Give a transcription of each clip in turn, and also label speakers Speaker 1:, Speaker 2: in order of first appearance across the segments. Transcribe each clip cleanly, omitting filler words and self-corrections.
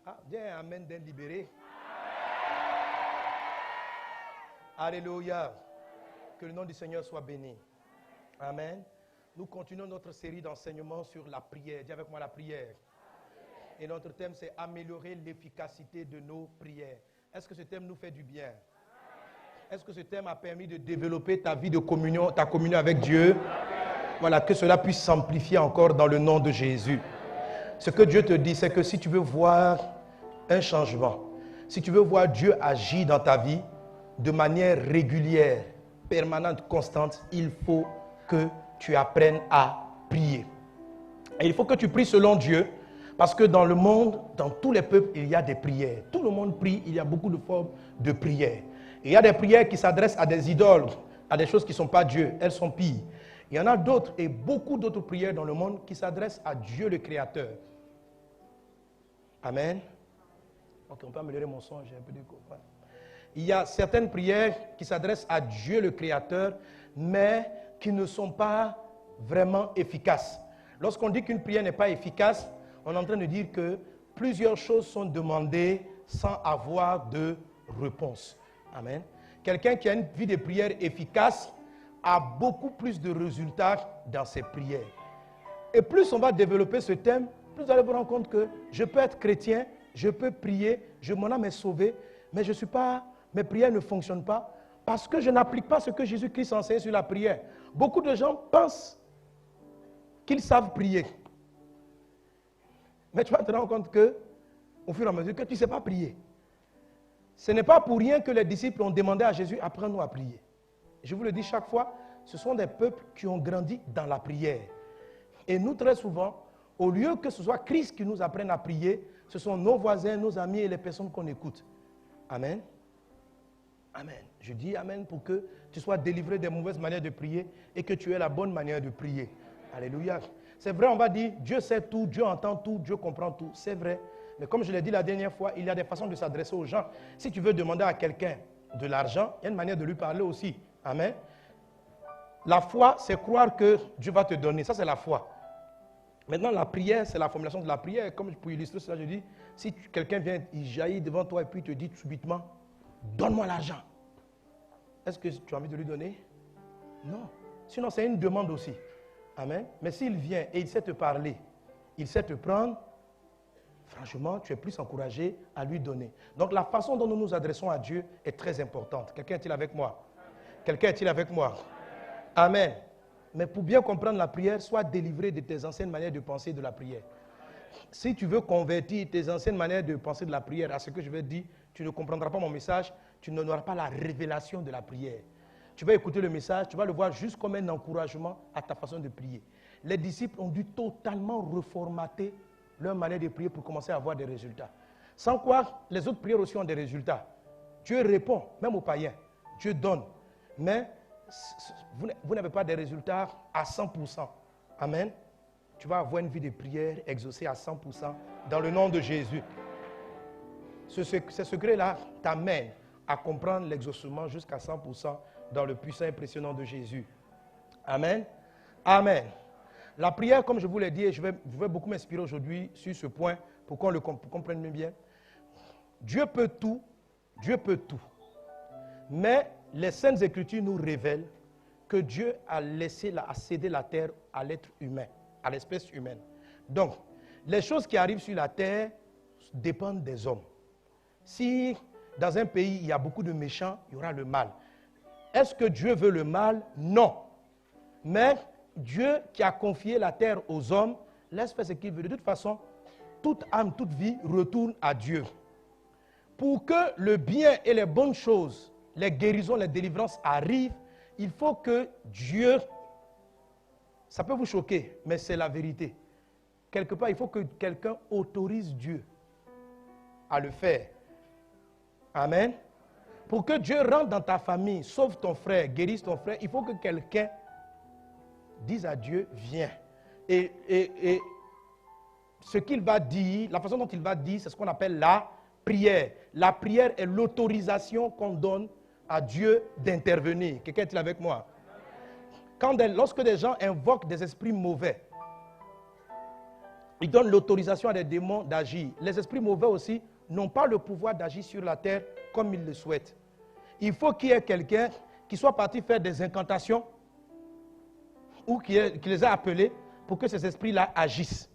Speaker 1: Ah, dis un amen d'un libéré. Alléluia. Que le nom du Seigneur soit béni. Amen. Nous continuons notre série d'enseignements sur la prière. Dis avec moi la prière. Et notre thème, c'est améliorer l'efficacité de nos prières. Est-ce que ce thème nous fait du bien? Est-ce que ce thème a permis de développer ta vie de communion, ta communion avec Dieu? Voilà, que cela puisse s'amplifier encore dans le nom de Jésus. Ce que Dieu te dit, c'est que si tu veux voir un changement, si tu veux voir Dieu agir dans ta vie de manière régulière, permanente, constante, il faut que tu apprennes à prier. Et il faut que tu pries selon Dieu, parce que dans le monde, dans tous les peuples, il y a des prières. Tout le monde prie, il y a beaucoup de formes de prières. Il y a des prières qui s'adressent à des idoles, à des choses qui ne sont pas Dieu, elles sont pires. Il y en a d'autres et beaucoup d'autres prières dans le monde qui s'adressent à Dieu le Créateur. Amen. Ok, on peut améliorer mon son, j'ai un peu de quoi. Il y a certaines prières qui s'adressent à Dieu le Créateur, mais qui ne sont pas vraiment efficaces. Lorsqu'on dit qu'une prière n'est pas efficace, on est en train de dire que plusieurs choses sont demandées sans avoir de réponse. Amen. Quelqu'un qui a une vie de prière efficace a beaucoup plus de résultats dans ses prières. Et plus on va développer ce thème, plus vous allez vous rendre compte que je peux être chrétien, je peux prier, mon âme est sauvée, mais mes prières ne fonctionnent pas parce que je n'applique pas ce que Jésus-Christ enseigne sur la prière. Beaucoup de gens pensent qu'ils savent prier. Mais tu vas te rendre compte que, au fur et à mesure, que tu ne sais pas prier. Ce n'est pas pour rien que les disciples ont demandé à Jésus, apprends-nous à prier. Je vous le dis chaque fois, ce sont des peuples qui ont grandi dans la prière. Et nous, très souvent, au lieu que ce soit Christ qui nous apprenne à prier, ce sont nos voisins, nos amis et les personnes qu'on écoute. Amen. Amen. Je dis amen pour que tu sois délivré des mauvaises manières de prier et que tu aies la bonne manière de prier. Alléluia. C'est vrai, on va dire, Dieu sait tout, Dieu entend tout, Dieu comprend tout. C'est vrai. Mais comme je l'ai dit la dernière fois, il y a des façons de s'adresser aux gens. Si tu veux demander à quelqu'un de l'argent, il y a une manière de lui parler aussi. Amen. La foi, c'est croire que Dieu va te donner. Ça, c'est la foi. Maintenant, la prière, c'est la formulation de la prière. Comme pour illustrer cela, je dis, si quelqu'un vient, il jaillit devant toi et puis il te dit subitement, donne-moi l'argent. Est-ce que tu as envie de lui donner? Non. Sinon, c'est une demande aussi. Amen. Mais s'il vient et il sait te parler, il sait te prendre, franchement, tu es plus encouragé à lui donner. Donc, la façon dont nous nous adressons à Dieu est très importante. Quelqu'un est-il avec moi? Quelqu'un est-il avec moi? Amen. Mais pour bien comprendre la prière, sois délivré de tes anciennes manières de penser de la prière. Si tu veux convertir tes anciennes manières de penser de la prière à ce que je vais dire, tu ne comprendras pas mon message, tu n'auras pas la révélation de la prière. Tu vas écouter le message, tu vas le voir juste comme un encouragement à ta façon de prier. Les disciples ont dû totalement reformater leur manière de prier pour commencer à avoir des résultats. Sans quoi, les autres prières aussi ont des résultats. Dieu répond, même aux païens. Dieu donne. Mais vous n'avez pas des résultats à 100%. Amen. Tu vas avoir une vie de prière exaucée à 100% dans le nom de Jésus. Ce secret-là t'amène à comprendre l'exaucement jusqu'à 100% dans le puissant et précieux nom de Jésus. Amen. Amen. La prière, comme je vous l'ai dit, et je vais beaucoup m'inspirer aujourd'hui sur ce point pour qu'on le comprenne bien. Dieu peut tout. Dieu peut tout. Mais les Saintes Écritures nous révèlent que Dieu a cédé la terre à l'être humain, à l'espèce humaine. Donc, les choses qui arrivent sur la terre dépendent des hommes. Si dans un pays, il y a beaucoup de méchants, il y aura le mal. Est-ce que Dieu veut le mal? Non. Mais Dieu qui a confié la terre aux hommes, laisse faire ce qu'il veut. De toute façon, toute âme, toute vie retourne à Dieu. Pour que le bien et les bonnes choses, les guérisons, les délivrances arrivent, il faut que Dieu, ça peut vous choquer, mais c'est la vérité. Quelque part, il faut que quelqu'un autorise Dieu à le faire. Amen. Pour que Dieu rentre dans ta famille, sauve ton frère, guérisse ton frère, il faut que quelqu'un dise à Dieu, viens. Et ce qu'il va dire, la façon dont il va dire, c'est ce qu'on appelle la prière. La prière est l'autorisation qu'on donne à Dieu d'intervenir. Quelqu'un est-il avec moi? Lorsque des gens invoquent des esprits mauvais, Il donne l'autorisation à des démons d'agir. Les esprits mauvais aussi n'ont pas le pouvoir d'agir sur la terre comme ils le souhaitent. Il faut qu'il y ait quelqu'un qui soit parti faire des incantations ou qui les a appelés pour que ces esprits-là agissent.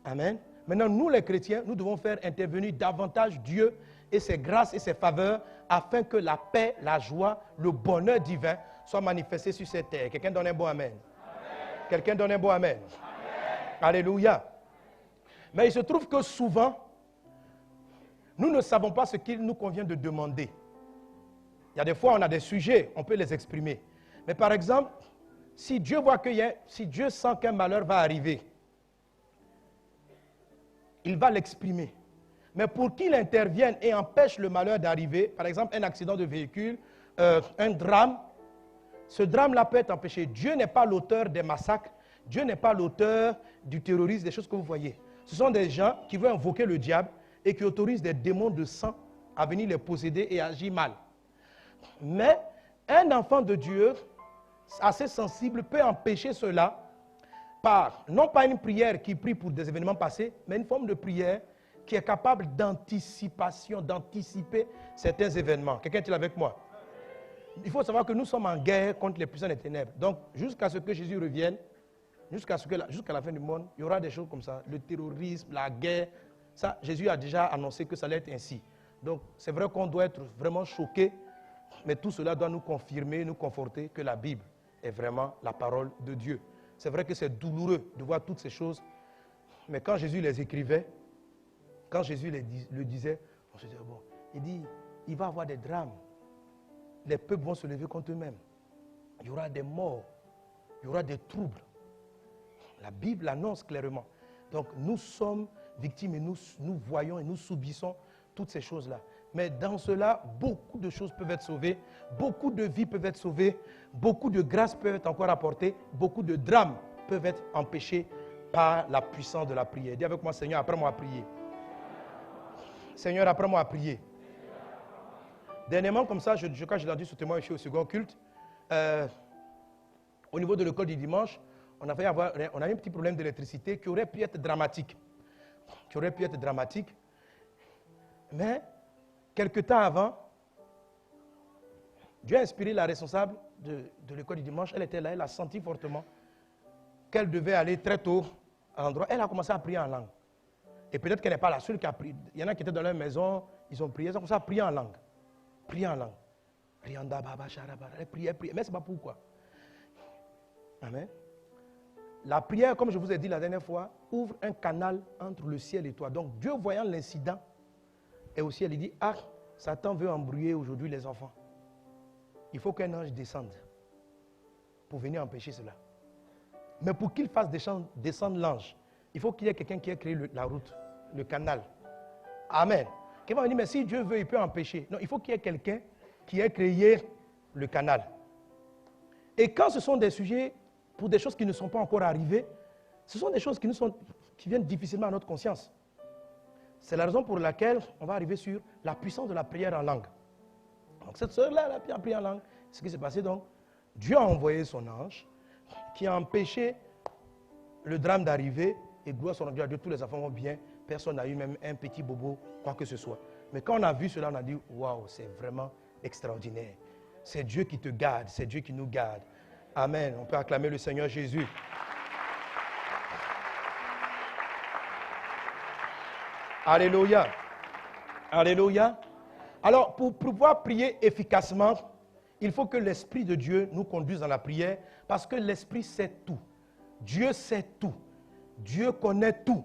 Speaker 1: Amen. Maintenant, nous les chrétiens, nous devons faire intervenir davantage Dieu et ses grâces et ses faveurs afin que la paix, la joie, le bonheur divin soient manifestés sur cette terre. Quelqu'un donne un bon amen. Quelqu'un donne un bon amen. Alléluia. Mais il se trouve que souvent, nous ne savons pas ce qu'il nous convient de demander. Il y a des fois, on a des sujets, on peut les exprimer. Mais par exemple, si Dieu voit si Dieu sent qu'un malheur va arriver, il va l'exprimer. Mais pour qu'il intervienne et empêche le malheur d'arriver, par exemple un accident de véhicule, un drame, ce drame-là peut être empêché. Dieu n'est pas l'auteur des massacres, Dieu n'est pas l'auteur du terrorisme, des choses que vous voyez. Ce sont des gens qui veulent invoquer le diable et qui autorisent des démons de sang à venir les posséder et agir mal. Mais un enfant de Dieu, assez sensible, peut empêcher cela par, non pas une prière qui prie pour des événements passés, mais une forme de prière qui est capable d'anticipation, d'anticiper certains événements. Quelqu'un est-il avec moi? Il faut savoir que nous sommes en guerre contre les puissants des ténèbres. Donc, jusqu'à ce que Jésus revienne, jusqu'à la fin du monde, il y aura des choses comme ça. Le terrorisme, la guerre, ça, Jésus a déjà annoncé que ça allait être ainsi. Donc, c'est vrai qu'on doit être vraiment choqué, mais tout cela doit nous confirmer, nous conforter que la Bible est vraiment la parole de Dieu. C'est vrai que c'est douloureux de voir toutes ces choses, mais quand Jésus les écrivait, quand Jésus le disait, on se disait, bon, il dit, il va y avoir des drames. Les peuples vont se lever contre eux-mêmes. Il y aura des morts, il y aura des troubles. La Bible l'annonce clairement. Donc nous sommes victimes et nous voyons et nous subissons toutes ces choses-là. Mais dans cela, beaucoup de choses peuvent être sauvées, beaucoup de vies peuvent être sauvées, beaucoup de grâces peuvent être encore apportées, beaucoup de drames peuvent être empêchés par la puissance de la prière. Dis avec moi, Seigneur, apprends-moi à prier. Seigneur, apprends-moi à prier. Dernièrement, comme ça, quand j'ai entendu ce témoin ici au second culte, au niveau de l'école du dimanche, on a eu un petit problème d'électricité qui aurait pu être dramatique. Mais, quelque temps avant, Dieu a inspiré la responsable de l'école du dimanche. Elle était là, elle a senti fortement qu'elle devait aller très tôt à l'endroit. Elle a commencé à prier en langue. Et peut-être qu'elle n'est pas la seule qui a prié. Il y en a qui étaient dans leur maison, ils ont prié, ils ont commencé à prier en langue. Prier en langue. Elle priait. Mais ce n'est pas pourquoi. Amen. La prière, comme je vous ai dit la dernière fois, ouvre un canal entre le ciel et toi. Donc Dieu voyant l'incident, et aussi elle dit, ah, Satan veut embrouiller aujourd'hui les enfants. Il faut qu'un ange descende pour venir empêcher cela. Mais pour qu'il fasse descendre l'ange, il faut qu'il y ait quelqu'un qui ait créé la route, le canal. Amen. Quelqu'un va dire, mais si Dieu veut, il peut empêcher. Non, il faut qu'il y ait quelqu'un qui ait créé le canal. Et quand ce sont des sujets pour des choses qui ne sont pas encore arrivées, ce sont des choses qui viennent difficilement à notre conscience. C'est la raison pour laquelle on va arriver sur la puissance de la prière en langue. Donc cette sœur-là, elle a prié en langue. Ce qui s'est passé donc, Dieu a envoyé son ange qui a empêché le drame d'arriver et gloire soit rendue à Dieu, tous les enfants vont bien, personne n'a eu même un petit bobo, quoi que ce soit. Mais quand on a vu cela, on a dit, waouh, c'est vraiment extraordinaire. C'est Dieu qui te garde, c'est Dieu qui nous garde. Amen. On peut acclamer le Seigneur Jésus. Alléluia. Alléluia. Alors, pour pouvoir prier efficacement, il faut que l'Esprit de Dieu nous conduise dans la prière, parce que l'Esprit sait tout. Dieu sait tout. Dieu connaît tout.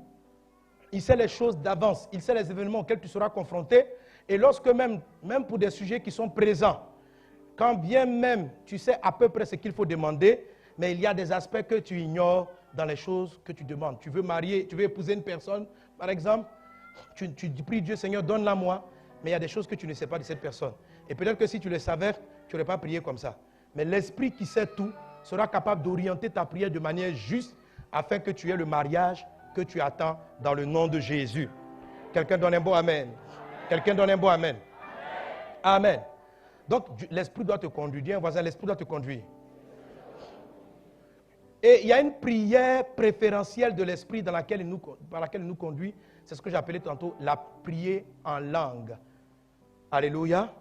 Speaker 1: Il sait les choses d'avance. Il sait les événements auxquels tu seras confronté. Et lorsque même pour des sujets qui sont présents, quand bien même tu sais à peu près ce qu'il faut demander, mais il y a des aspects que tu ignores dans les choses que tu demandes. Tu veux marier, tu veux épouser une personne, par exemple, tu pries Dieu, Seigneur, donne-la moi, mais il y a des choses que tu ne sais pas de cette personne. Et peut-être que si tu le savais, tu n'aurais pas prié comme ça. Mais l'Esprit qui sait tout sera capable d'orienter ta prière de manière juste afin que tu aies le mariage que tu attends dans le nom de Jésus. Quelqu'un donne un bon amen. Quelqu'un donne un bon amen. Amen. Donc, l'Esprit doit te conduire. Dis un voisin, l'Esprit doit te conduire. Et il y a une prière préférentielle de l'esprit par laquelle il nous conduit. C'est ce que j'appelais tantôt la prière en langue. Alléluia.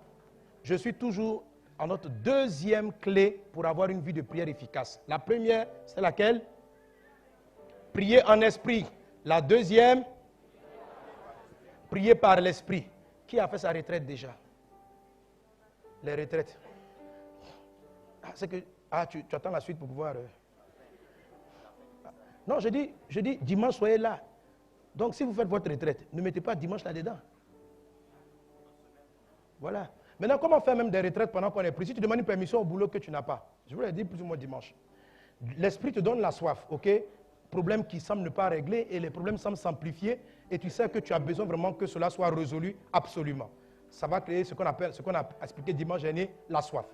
Speaker 1: Je suis toujours à notre deuxième clé pour avoir une vie de prière efficace. La première, c'est laquelle? Prier en esprit. La deuxième, prier par l'esprit. Qui a fait sa retraite déjà? Les retraites. Tu attends la suite pour pouvoir... Non, je dis dimanche, soyez là. Donc, si vous faites votre retraite, ne mettez pas dimanche là-dedans. Voilà. Maintenant, comment faire même des retraites pendant qu'on est pris? Si tu demandes une permission au boulot que tu n'as pas, je vous l'ai dit plus ou moins dimanche. L'esprit te donne la soif, ok? Problème qui semble ne pas régler et les problèmes semblent s'amplifier et tu sais que tu as besoin vraiment que cela soit résolu absolument. Ça va créer ce qu'on a expliqué dimanche dernier, la soif.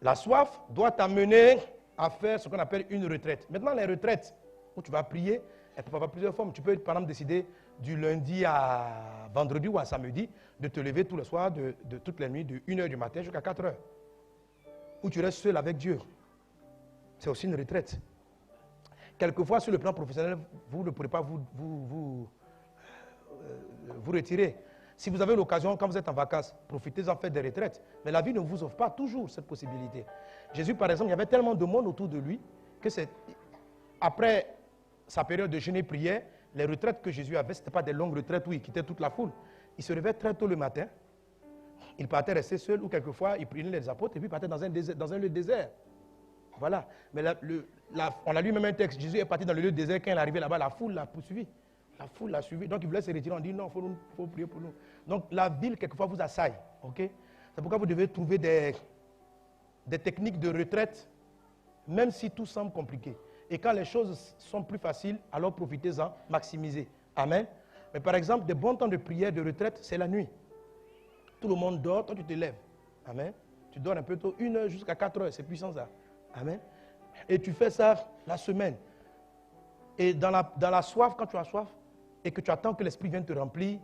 Speaker 1: La soif doit t'amener à faire ce qu'on appelle une retraite. Maintenant, les retraites où tu vas prier, elles peuvent avoir plusieurs formes. Tu peux, par exemple, décider du lundi à vendredi ou à samedi de te lever tous les soirs, de toute la nuit, de 1h du matin jusqu'à 4h. Où tu restes seul avec Dieu. C'est aussi une retraite. Quelquefois, sur le plan professionnel, vous ne pourrez pas vous retirer. Si vous avez l'occasion, quand vous êtes en vacances, profitez-en, faites des retraites. Mais la vie ne vous offre pas toujours cette possibilité. Jésus, par exemple, il y avait tellement de monde autour de lui que après sa période de jeûne et prière, les retraites que Jésus avait, ce n'étaient pas des longues retraites où il quittait toute la foule. Il se réveillait très tôt le matin, il partait rester seul ou quelquefois il prenait les apôtres et puis il partait dans un lieu désert. Voilà. Mais on a lu même un texte, Jésus est parti dans le lieu désert, quand il est arrivé là-bas, la foule l'a poursuivi. La foule l'a suivi, donc il voulait se retirer, on dit non, il faut prier pour nous. Donc la ville, quelquefois, vous assaille. Okay? C'est pourquoi vous devez trouver des techniques de retraite, même si tout semble compliqué. Et quand les choses sont plus faciles, alors profitez-en, maximisez. Amen. Mais par exemple, des bons temps de prière, de retraite, c'est la nuit. Tout le monde dort, toi tu te lèves. Amen. Tu dors un peu tôt, 1h jusqu'à 4h, c'est puissant ça. Amen. Et tu fais ça la semaine. Et dans la soif, quand tu as soif, et que tu attends que l'esprit vienne te remplir,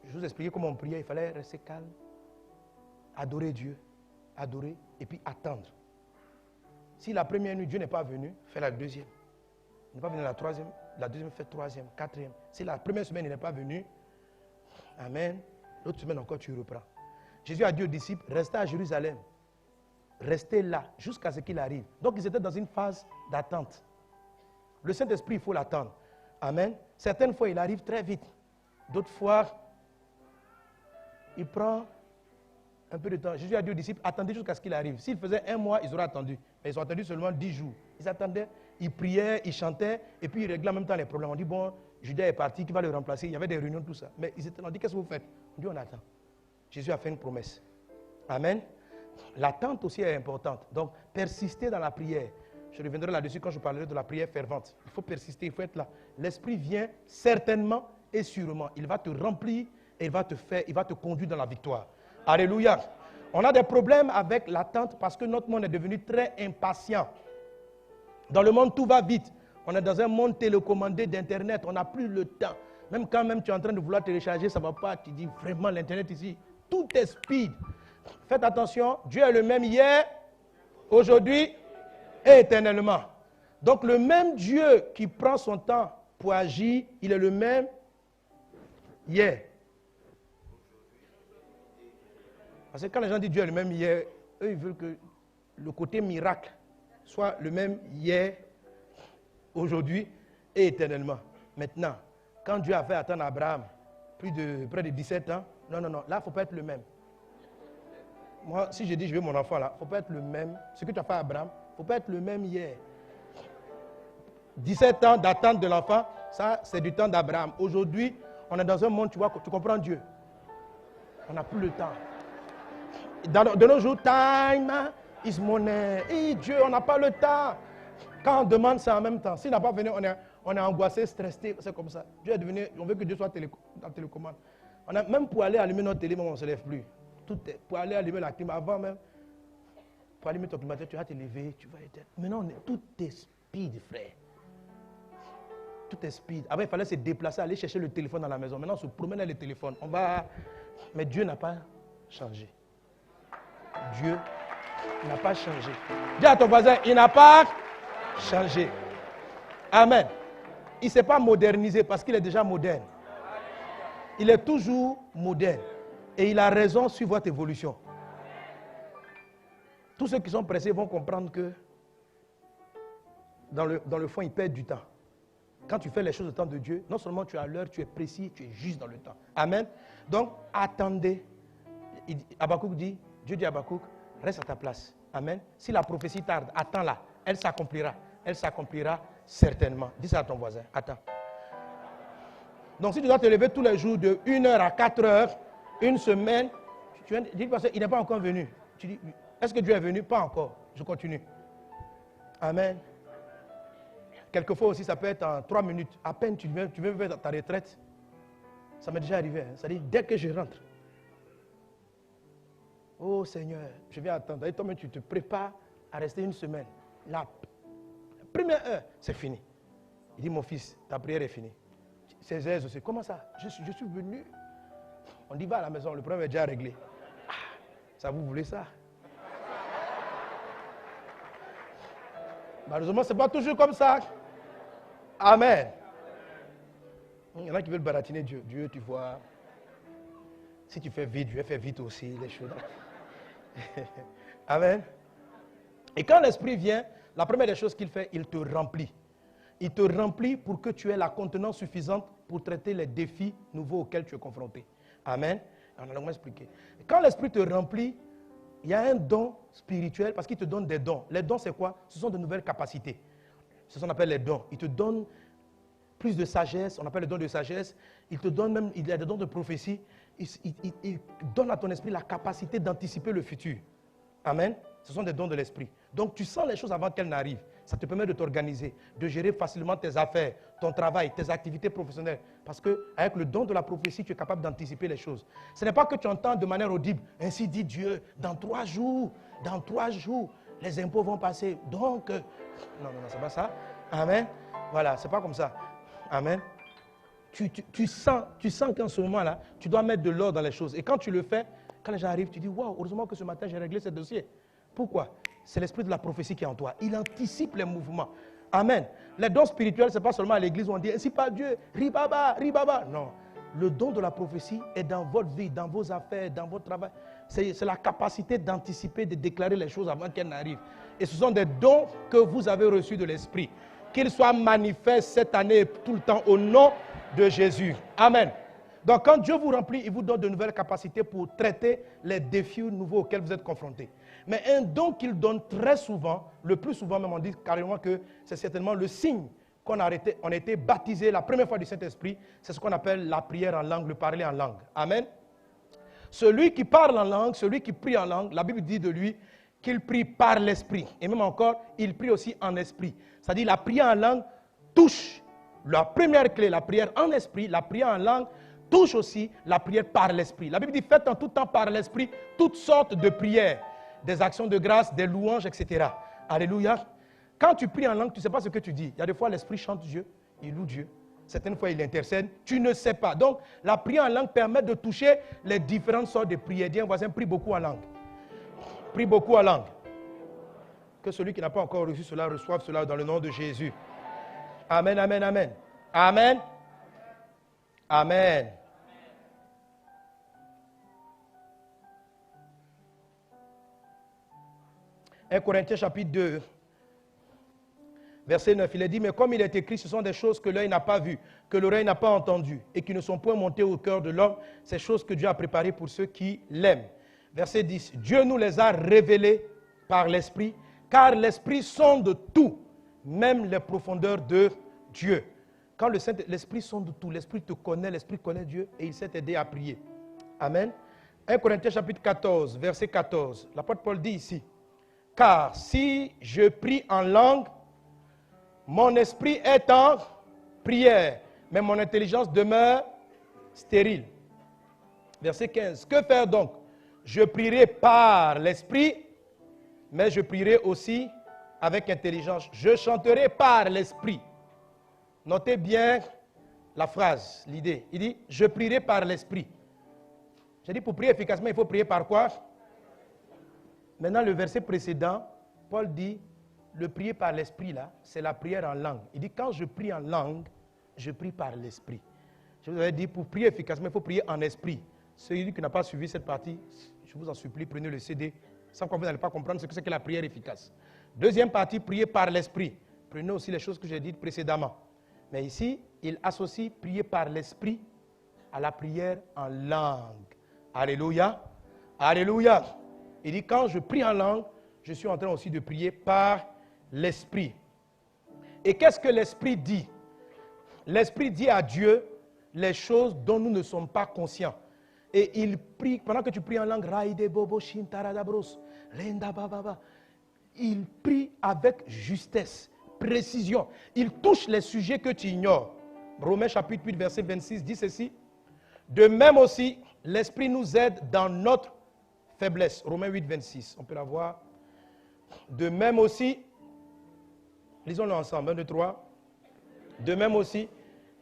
Speaker 1: je vous expliquais comment on priait, il fallait rester calme, adorer Dieu, adorer, et puis attendre. Si la première nuit, Dieu n'est pas venu, fais la deuxième. Il n'est pas venu la troisième, la deuxième, fais troisième, quatrième. Si la première semaine, il n'est pas venu, amen, l'autre semaine encore, tu reprends. Jésus a dit aux disciples, restez à Jérusalem. Restez là, jusqu'à ce qu'il arrive. Donc, ils étaient dans une phase d'attente. Le Saint-Esprit, il faut l'attendre. Amen. Certaines fois, il arrive très vite. D'autres fois, il prend un peu de temps. Jésus a dit aux disciples, attendez jusqu'à ce qu'il arrive. S'il faisait 1 mois, ils auraient attendu. Mais ils ont attendu seulement 10 jours. Ils attendaient, ils priaient, ils chantaient, et puis ils réglaient en même temps les problèmes. On dit, bon, Judas est parti, qui va le remplacer? Il y avait des réunions, tout ça. Mais on dit, qu'est-ce que vous faites? On dit, on attend. Jésus a fait une promesse. Amen. L'attente aussi est importante. Donc, persister dans la prière. Je reviendrai là-dessus quand je parlerai de la prière fervente. Il faut persister, il faut être là. L'Esprit vient certainement et sûrement. Il va te remplir et il va te conduire dans la victoire. Alléluia. On a des problèmes avec l'attente parce que notre monde est devenu très impatient. Dans le monde, tout va vite. On est dans un monde télécommandé d'Internet. On n'a plus le temps. Même quand tu es en train de vouloir télécharger, ça ne va pas. Tu dis vraiment l'Internet ici. Tout est speed. Faites attention. Dieu est le même hier, aujourd'hui et éternellement. Donc le même Dieu qui prend son temps pour agir, il est le même hier. Parce que quand les gens disent Dieu est le même hier, eux ils veulent que le côté miracle soit le même hier, aujourd'hui et éternellement. Maintenant, quand Dieu a fait attendre Abraham près de 17 ans, non, là il ne faut pas être le même. Moi, si je dis je veux mon enfant là, il ne faut pas être le même. Ce que tu as fait à Abraham, il ne faut pas être le même hier. 17 ans d'attente de l'enfant, ça c'est du temps d'Abraham. Aujourd'hui, on est dans un monde, tu vois, tu comprends Dieu. On n'a plus le temps. De nos jours, time is money. Et Dieu, on n'a pas le temps. Quand on demande, c'est en même temps. S'il n'a pas venu, on est angoissé, stressé, c'est comme ça. Dieu est devenu, on veut que Dieu soit dans télécommande. Même pour aller allumer notre télé, on ne se lève plus. Pour aller allumer la clim, avant même, pour allumer ton climatiseur, tu vas te lever, tu vas être. Maintenant, tout est speed, frère. Tout est speed. Avant, il fallait se déplacer, aller chercher le téléphone dans la maison. Maintenant, on se promène avec le téléphone. Mais Dieu n'a pas changé. Dieu n'a pas changé. Dis à ton voisin, il n'a pas changé. Amen. Il ne s'est pas modernisé parce qu'il est déjà moderne. Il est toujours moderne. Et il a raison sur votre évolution. Tous ceux qui sont pressés vont comprendre que dans le fond, ils perdent du temps. Quand tu fais les choses au temps de Dieu, non seulement tu es à l'heure, tu es précis, tu es juste dans le temps. Amen. Donc, attendez. Habakkuk dit, Dieu dit à Habakkuk, reste à ta place. Amen. Si la prophétie tarde, attends-la. Elle s'accomplira. Elle s'accomplira certainement. Dis ça à ton voisin. Attends. Donc, si tu dois te lever tous les jours de 1h à 4h, une semaine, tu viens de dire, il n'est pas encore venu. Tu dis, est-ce que Dieu est venu? Pas encore. Je continue. Amen. Quelquefois aussi, ça peut être en 3 minutes. À peine tu veux faire ta retraite. Ça m'est déjà arrivé. Hein. C'est-à-dire, dès que je rentre. Oh Seigneur, je viens attendre. Et toi-même, tu te prépares à rester une semaine. La première heure, c'est fini. Il dit, mon fils, ta prière est finie. 16h aussi. Comment ça? Je suis venu. On dit, va à la maison, le problème est déjà réglé. Ah, ça, vous voulez ça? Malheureusement, ce n'est pas toujours comme ça. Amen. Il y en a qui veulent baratiner Dieu. Dieu, tu vois, si tu fais vite, Dieu fait vite aussi les choses. Amen. Et quand l'Esprit vient, la première des choses qu'il fait, il te remplit. Il te remplit pour que tu aies la contenance suffisante pour traiter les défis nouveaux auxquels tu es confronté. Amen. On a longuement expliqué. Quand l'Esprit te remplit, il y a un don spirituel parce qu'il te donne des dons. Les dons, c'est quoi? Ce sont de nouvelles capacités. C'est ce qu'on appelle les dons. Il te donne plus de sagesse, on appelle le don de sagesse. Il te donne même, il y a des dons de prophétie. Il donne à ton esprit la capacité d'anticiper le futur. Amen. Ce sont des dons de l'esprit. Donc tu sens les choses avant qu'elles n'arrivent. Ça te permet de t'organiser, de gérer facilement tes affaires, ton travail, tes activités professionnelles. Parce qu'avec le don de la prophétie, tu es capable d'anticiper les choses. Ce n'est pas que tu entends de manière audible, ainsi dit Dieu, dans 3 jours, les impôts vont passer. Donc, non, c'est pas ça. Amen. Voilà, c'est pas comme ça. Amen. Tu sens qu'en ce moment-là, tu dois mettre de l'ordre dans les choses. Et quand tu le fais, quand les gens arrivent, tu dis, waouh, heureusement que ce matin, j'ai réglé ce dossier. Pourquoi? C'est l'esprit de la prophétie qui est en toi. Il anticipe les mouvements. Amen. Les dons spirituels, ce n'est pas seulement à l'église où on dit, ainsi pas Dieu, ribaba, ribaba. Non. Le don de la prophétie est dans votre vie, dans vos affaires, dans votre travail. C'est la capacité d'anticiper, de déclarer les choses avant qu'elles n'arrivent. Et ce sont des dons que vous avez reçus de l'esprit. Qu'ils soient manifestes cette année et tout le temps au nom de Jésus. Amen. Donc quand Dieu vous remplit, il vous donne de nouvelles capacités pour traiter les défis nouveaux auxquels vous êtes confrontés. Mais un don qu'il donne très souvent, le plus souvent même on dit carrément que c'est certainement le signe qu'on a été baptisé la première fois du Saint-Esprit, c'est ce qu'on appelle la prière en langue, le parler en langue. Amen. Celui qui parle en langue, celui qui prie en langue, la Bible dit de lui qu'il prie par l'Esprit. Et même encore, il prie aussi en esprit. C'est-à-dire la prière en langue touche la première clé, la prière en esprit, la prière en langue touche aussi la prière par l'Esprit. La Bible dit faites en tout temps par l'Esprit toutes sortes de prières, des actions de grâce, des louanges, etc. Alléluia. Quand tu pries en langue, tu ne sais pas ce que tu dis. Il y a des fois l'Esprit chante Dieu, il loue Dieu. Certaines fois il intercède, tu ne sais pas. Donc la prière en langue permet de toucher les différentes sortes de prières. Dis à un voisin, prie beaucoup en langue. Prie beaucoup en langue. Que celui qui n'a pas encore reçu cela reçoive cela dans le nom de Jésus. Amen, amen, amen. Amen. Amen. 1 Corinthiens chapitre 2, verset 9, il est dit, mais comme il est écrit, ce sont des choses que l'œil n'a pas vues, que l'oreille n'a pas entendues, et qui ne sont point montées au cœur de l'homme, ces choses que Dieu a préparées pour ceux qui l'aiment. Verset 10, Dieu nous les a révélées par l'Esprit, car l'Esprit sonde tout, même les profondeurs de Dieu. Quand l'Esprit sonde tout, l'Esprit te connaît, l'Esprit connaît Dieu, et il s'est aidé à prier. Amen. 1 Corinthiens chapitre 14, verset 14, l'apôtre Paul dit ici, car si je prie en langue, mon esprit est en prière, mais mon intelligence demeure stérile. Verset 15. Que faire donc? Je prierai par l'esprit, mais je prierai aussi avec intelligence. Je chanterai par l'esprit. Notez bien la phrase, l'idée. Il dit, je prierai par l'esprit. J'ai dit, pour prier efficacement, il faut prier par quoi? Maintenant, le verset précédent, Paul dit, le prier par l'esprit, là, c'est la prière en langue. Il dit, quand je prie en langue, je prie par l'esprit. Je vous avais dit, pour prier efficacement, il faut prier en esprit. Celui qui n'a pas suivi cette partie, je vous en supplie, prenez le CD. Sans quoi vous n'allez pas comprendre ce que c'est que la prière efficace. Deuxième partie, prier par l'esprit. Prenez aussi les choses que j'ai dites précédemment. Mais ici, il associe prier par l'esprit à la prière en langue. Alléluia. Alléluia. Il dit, quand je prie en langue, je suis en train aussi de prier par l'esprit. Et qu'est-ce que l'esprit dit? L'esprit dit à Dieu les choses dont nous ne sommes pas conscients. Et il prie, pendant que tu pries en langue, il prie avec justesse, précision. Il touche les sujets que tu ignores. Romains chapitre 8, verset 26 dit ceci. De même aussi, l'Esprit nous aide dans notre faiblesse. Romains 8, 26. On peut la voir. De même aussi, lisons-le ensemble, 1, 2, 3. De même aussi,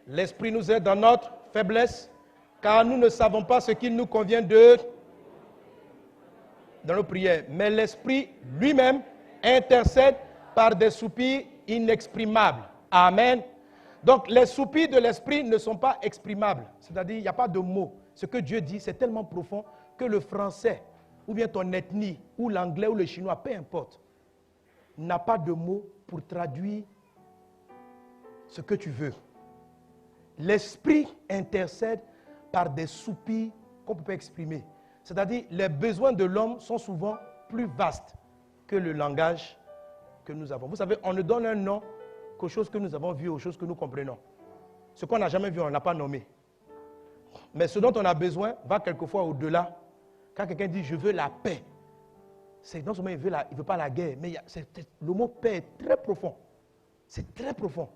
Speaker 1: l'Esprit nous aide dans notre faiblesse, car nous ne savons pas ce qu'il nous convient de dans nos prières. Mais l'Esprit lui-même intercède par des soupirs inexprimables. Amen. Donc les soupirs de l'Esprit ne sont pas exprimables. C'est-à-dire, il n'y a pas de mots. Ce que Dieu dit, c'est tellement profond que le français, ou bien ton ethnie, ou l'anglais, ou le chinois, peu importe, n'a pas de mots pour traduire ce que tu veux. L'Esprit intercède par des soupirs qu'on ne peut pas exprimer. C'est-à-dire, les besoins de l'homme sont souvent plus vastes que le langage que nous avons. Vous savez, on ne donne un nom qu'aux choses que nous avons vues, aux choses que nous comprenons. Ce qu'on n'a jamais vu, on ne l'a pas nommé. Mais ce dont on a besoin va quelquefois au-delà. Quand quelqu'un dit « je veux la paix », c'est non seulement il ne veut pas la guerre, mais le mot « paix » est très profond. C'est très profond.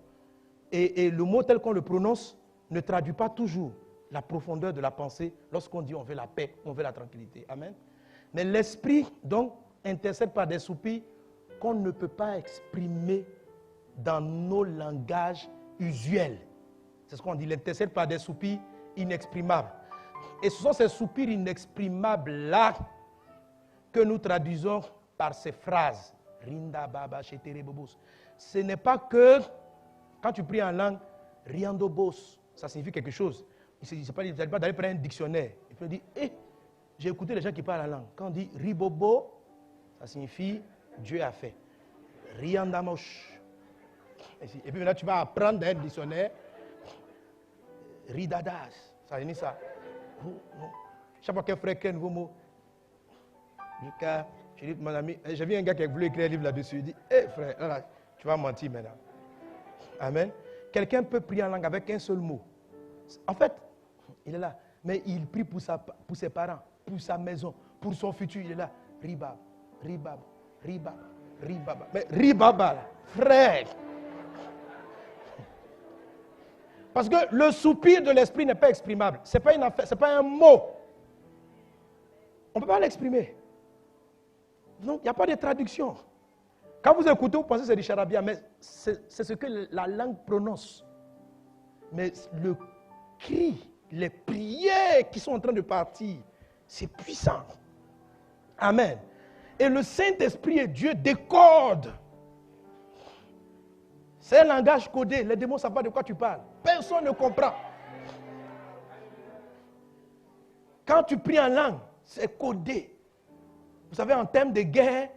Speaker 1: Et le mot tel qu'on le prononce ne traduit pas toujours la profondeur de la pensée lorsqu'on dit on veut la paix, on veut la tranquillité. Amen. Mais l'Esprit, donc, intercède par des soupirs qu'on ne peut pas exprimer dans nos langages usuels. C'est ce qu'on dit, il intercède par des soupirs inexprimables. Et ce sont ces soupirs inexprimables-là que nous traduisons par ces phrases. Rinda baba shetere bobos. Ce n'est pas que, quand tu pries en langue, riando bos, ça signifie quelque chose. Il ne s'agit pas d'aller prendre un dictionnaire. Il peut dire, j'ai écouté les gens qui parlent la langue. Quand on dit ribobo, ça signifie Dieu a fait. Riandamosh. Et puis maintenant, tu vas apprendre dans un dictionnaire. Ridadas. Ça signifie ça. Chaque fois qu'un frère crée un nouveau mot. J'ai dit, mon ami, j'ai vu un gars qui a voulu écrire un livre là-dessus. Il dit, frère, là, tu vas mentir maintenant. Amen. Quelqu'un peut prier en langue avec un seul mot. En fait, il est là. Mais il prie pour ses parents, pour sa maison, pour son futur. Il est là. Ribab, ribab, ribab, ribab. Mais ribaba, là, frère. Parce que le soupir de l'esprit n'est pas exprimable. Ce n'est pas une affaire, ce n'est pas un mot. On ne peut pas l'exprimer. Donc, il n'y a pas de traduction. Quand vous écoutez, vous pensez que c'est du charabia, mais c'est ce que la langue prononce. Mais le cri, les prières qui sont en train de partir, c'est puissant. Amen. Et le Saint-Esprit et Dieu décodent. C'est un langage codé. Les démons ne savent pas de quoi tu parles. Personne ne comprend. Quand tu pries en langue, c'est codé. Vous savez, en termes de guerre,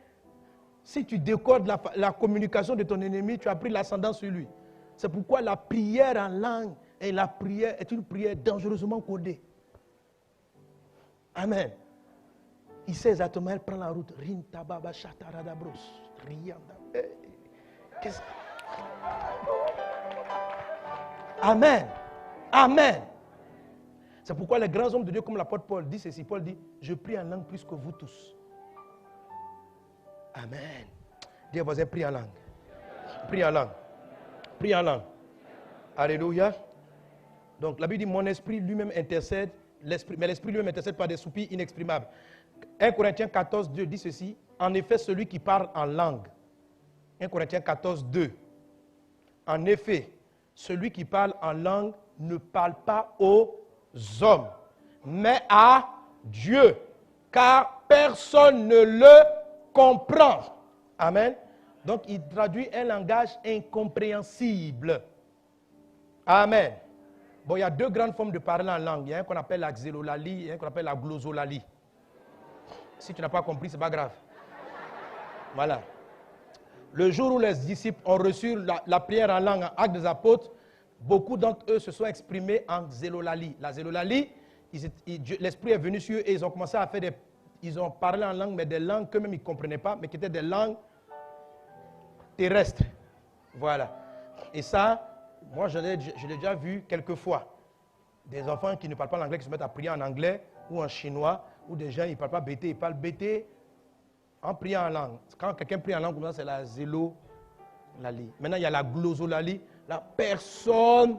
Speaker 1: si tu décodes la communication de ton ennemi, tu as pris l'ascendant sur lui. C'est pourquoi la prière en langue et la prière est une prière dangereusement codée. Amen. Il sait exactement, elle prend la route. Rintababa chataradabros. Rianda. Qu'est-ce que... Amen. Amen. C'est pourquoi les grands hommes de Dieu comme l'apôtre Paul dit ceci. Paul dit, je prie en langue plus que vous tous. Amen. Dis à voisin, prie en langue. Prie en langue. Prie en langue. Alléluia. Donc la Bible dit, mon esprit lui-même intercède, mais l'esprit lui-même intercède par des soupirs inexprimables. 1 Corinthiens 14, 2 dit ceci. En effet, celui qui parle en langue. 1 Corinthiens 14, 2. En effet, celui qui parle en langue ne parle pas aux hommes, mais à Dieu, car personne ne le comprend. Amen. Donc, il traduit un langage incompréhensible. Amen. Bon, il y a deux grandes formes de parler en langue. Il y a un qu'on appelle la xélolalie et un qu'on appelle la glossolalie. Si tu n'as pas compris, ce n'est pas grave. Voilà. Le jour où les disciples ont reçu la prière en langue, en acte des apôtres, beaucoup d'entre eux se sont exprimés en xélolalie. La xélolalie, l'Esprit est venu sur eux et ils ont commencé à faire ils ont parlé en langue, mais des langues qu'eux-mêmes ils ne comprenaient pas, mais qui étaient des langues terrestres. Voilà. Et ça, moi je l'ai déjà vu quelques fois. Des enfants qui ne parlent pas l'anglais, qui se mettent à prier en anglais ou en chinois, ou des gens, ils ne parlent pas bété, ils parlent bété en priant en langue. Quand quelqu'un prie en langue, comme ça, c'est la zélolalie. Maintenant, il y a la glossolalie. La personne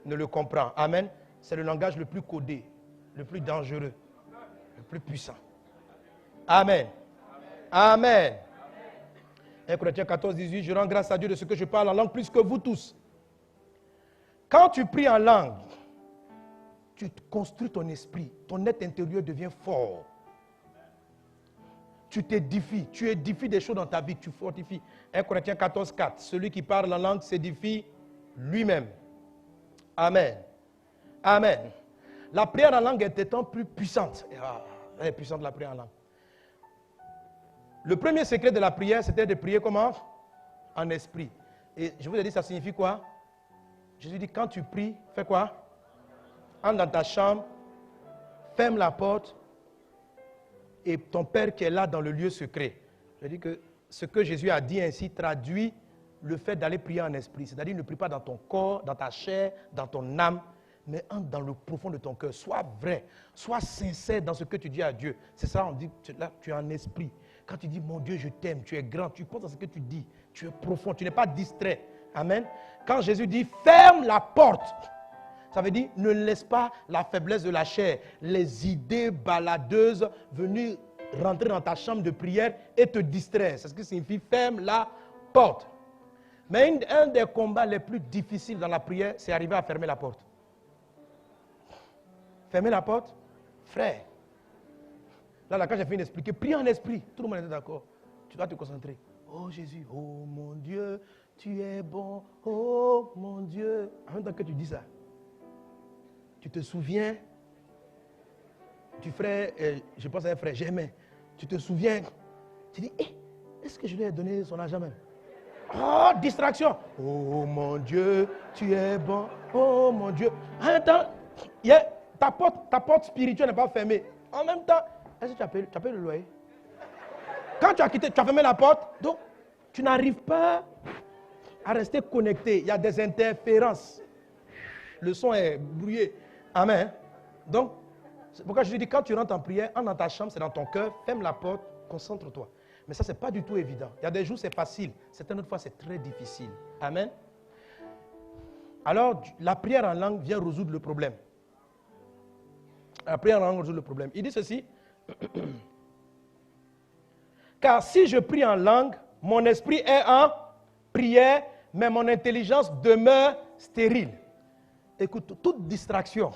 Speaker 1: ne le comprend. Amen. C'est le langage le plus codé, le plus dangereux, le plus puissant. Amen. Amen. 1 Corinthiens 14, 18, je rends grâce à Dieu de ce que je parle en langue plus que vous tous. Quand tu pries en langue, tu construis ton esprit, ton être intérieur devient fort. Tu t'édifies, tu édifies des choses dans ta vie, tu fortifies. 1 Corinthiens 14, 4, celui qui parle en langue s'édifie lui-même. Amen. Amen. La prière en langue est étant plus puissante. Elle est puissante la prière en langue. Le premier secret de la prière, c'était de prier comment? En esprit. Et je vous ai dit, ça signifie quoi? Jésus dit, quand tu pries, fais quoi? Entre dans ta chambre, ferme la porte, et ton Père qui est là dans le lieu secret. Je dis que ce que Jésus a dit ainsi traduit le fait d'aller prier en esprit. C'est-à-dire, ne prie pas dans ton corps, dans ta chair, dans ton âme, mais entre dans le profond de ton cœur. Sois vrai, sois sincère dans ce que tu dis à Dieu. C'est ça, on dit, là, tu es en esprit. Quand tu dis, mon Dieu, je t'aime, tu es grand, tu penses à ce que tu dis, tu es profond, tu n'es pas distrait. Amen. Quand Jésus dit, ferme la porte, ça veut dire, ne laisse pas la faiblesse de la chair, les idées baladeuses venir rentrer dans ta chambre de prière et te distraire. C'est ce qui signifie, ferme la porte. Mais un des combats les plus difficiles dans la prière, c'est arriver à fermer la porte. Fermer la porte, frère. Là, quand j'ai fini d'expliquer, prie en esprit. Tout le monde était d'accord. Tu dois te concentrer. Oh Jésus, oh mon Dieu, tu es bon. Oh mon Dieu. En même temps que tu dis ça, tu te souviens du frère, je pense à un frère, Germain. Tu te souviens, tu dis, est-ce que je lui ai donné son argent même? Oh, distraction. Oh mon Dieu, tu es bon. Oh mon Dieu. En même temps, ta porte spirituelle n'est pas fermée. En même temps, est-ce que tu as payé le loyer? Quand tu as quitté, tu as fermé la porte, donc tu n'arrives pas à rester connecté. Il y a des interférences. Le son est brouillé. Amen. Donc, c'est pourquoi je dis, quand tu rentres en prière, entre dans ta chambre, c'est dans ton cœur, ferme la porte, concentre-toi. Mais ça, ce n'est pas du tout évident. Il y a des jours, c'est facile. Certaines autres fois, c'est très difficile. Amen. Alors, la prière en langue vient résoudre le problème. La prière en langue résout le problème. Il dit ceci. Car si je prie en langue, mon esprit est en prière, mais mon intelligence demeure stérile. Écoute, toute distraction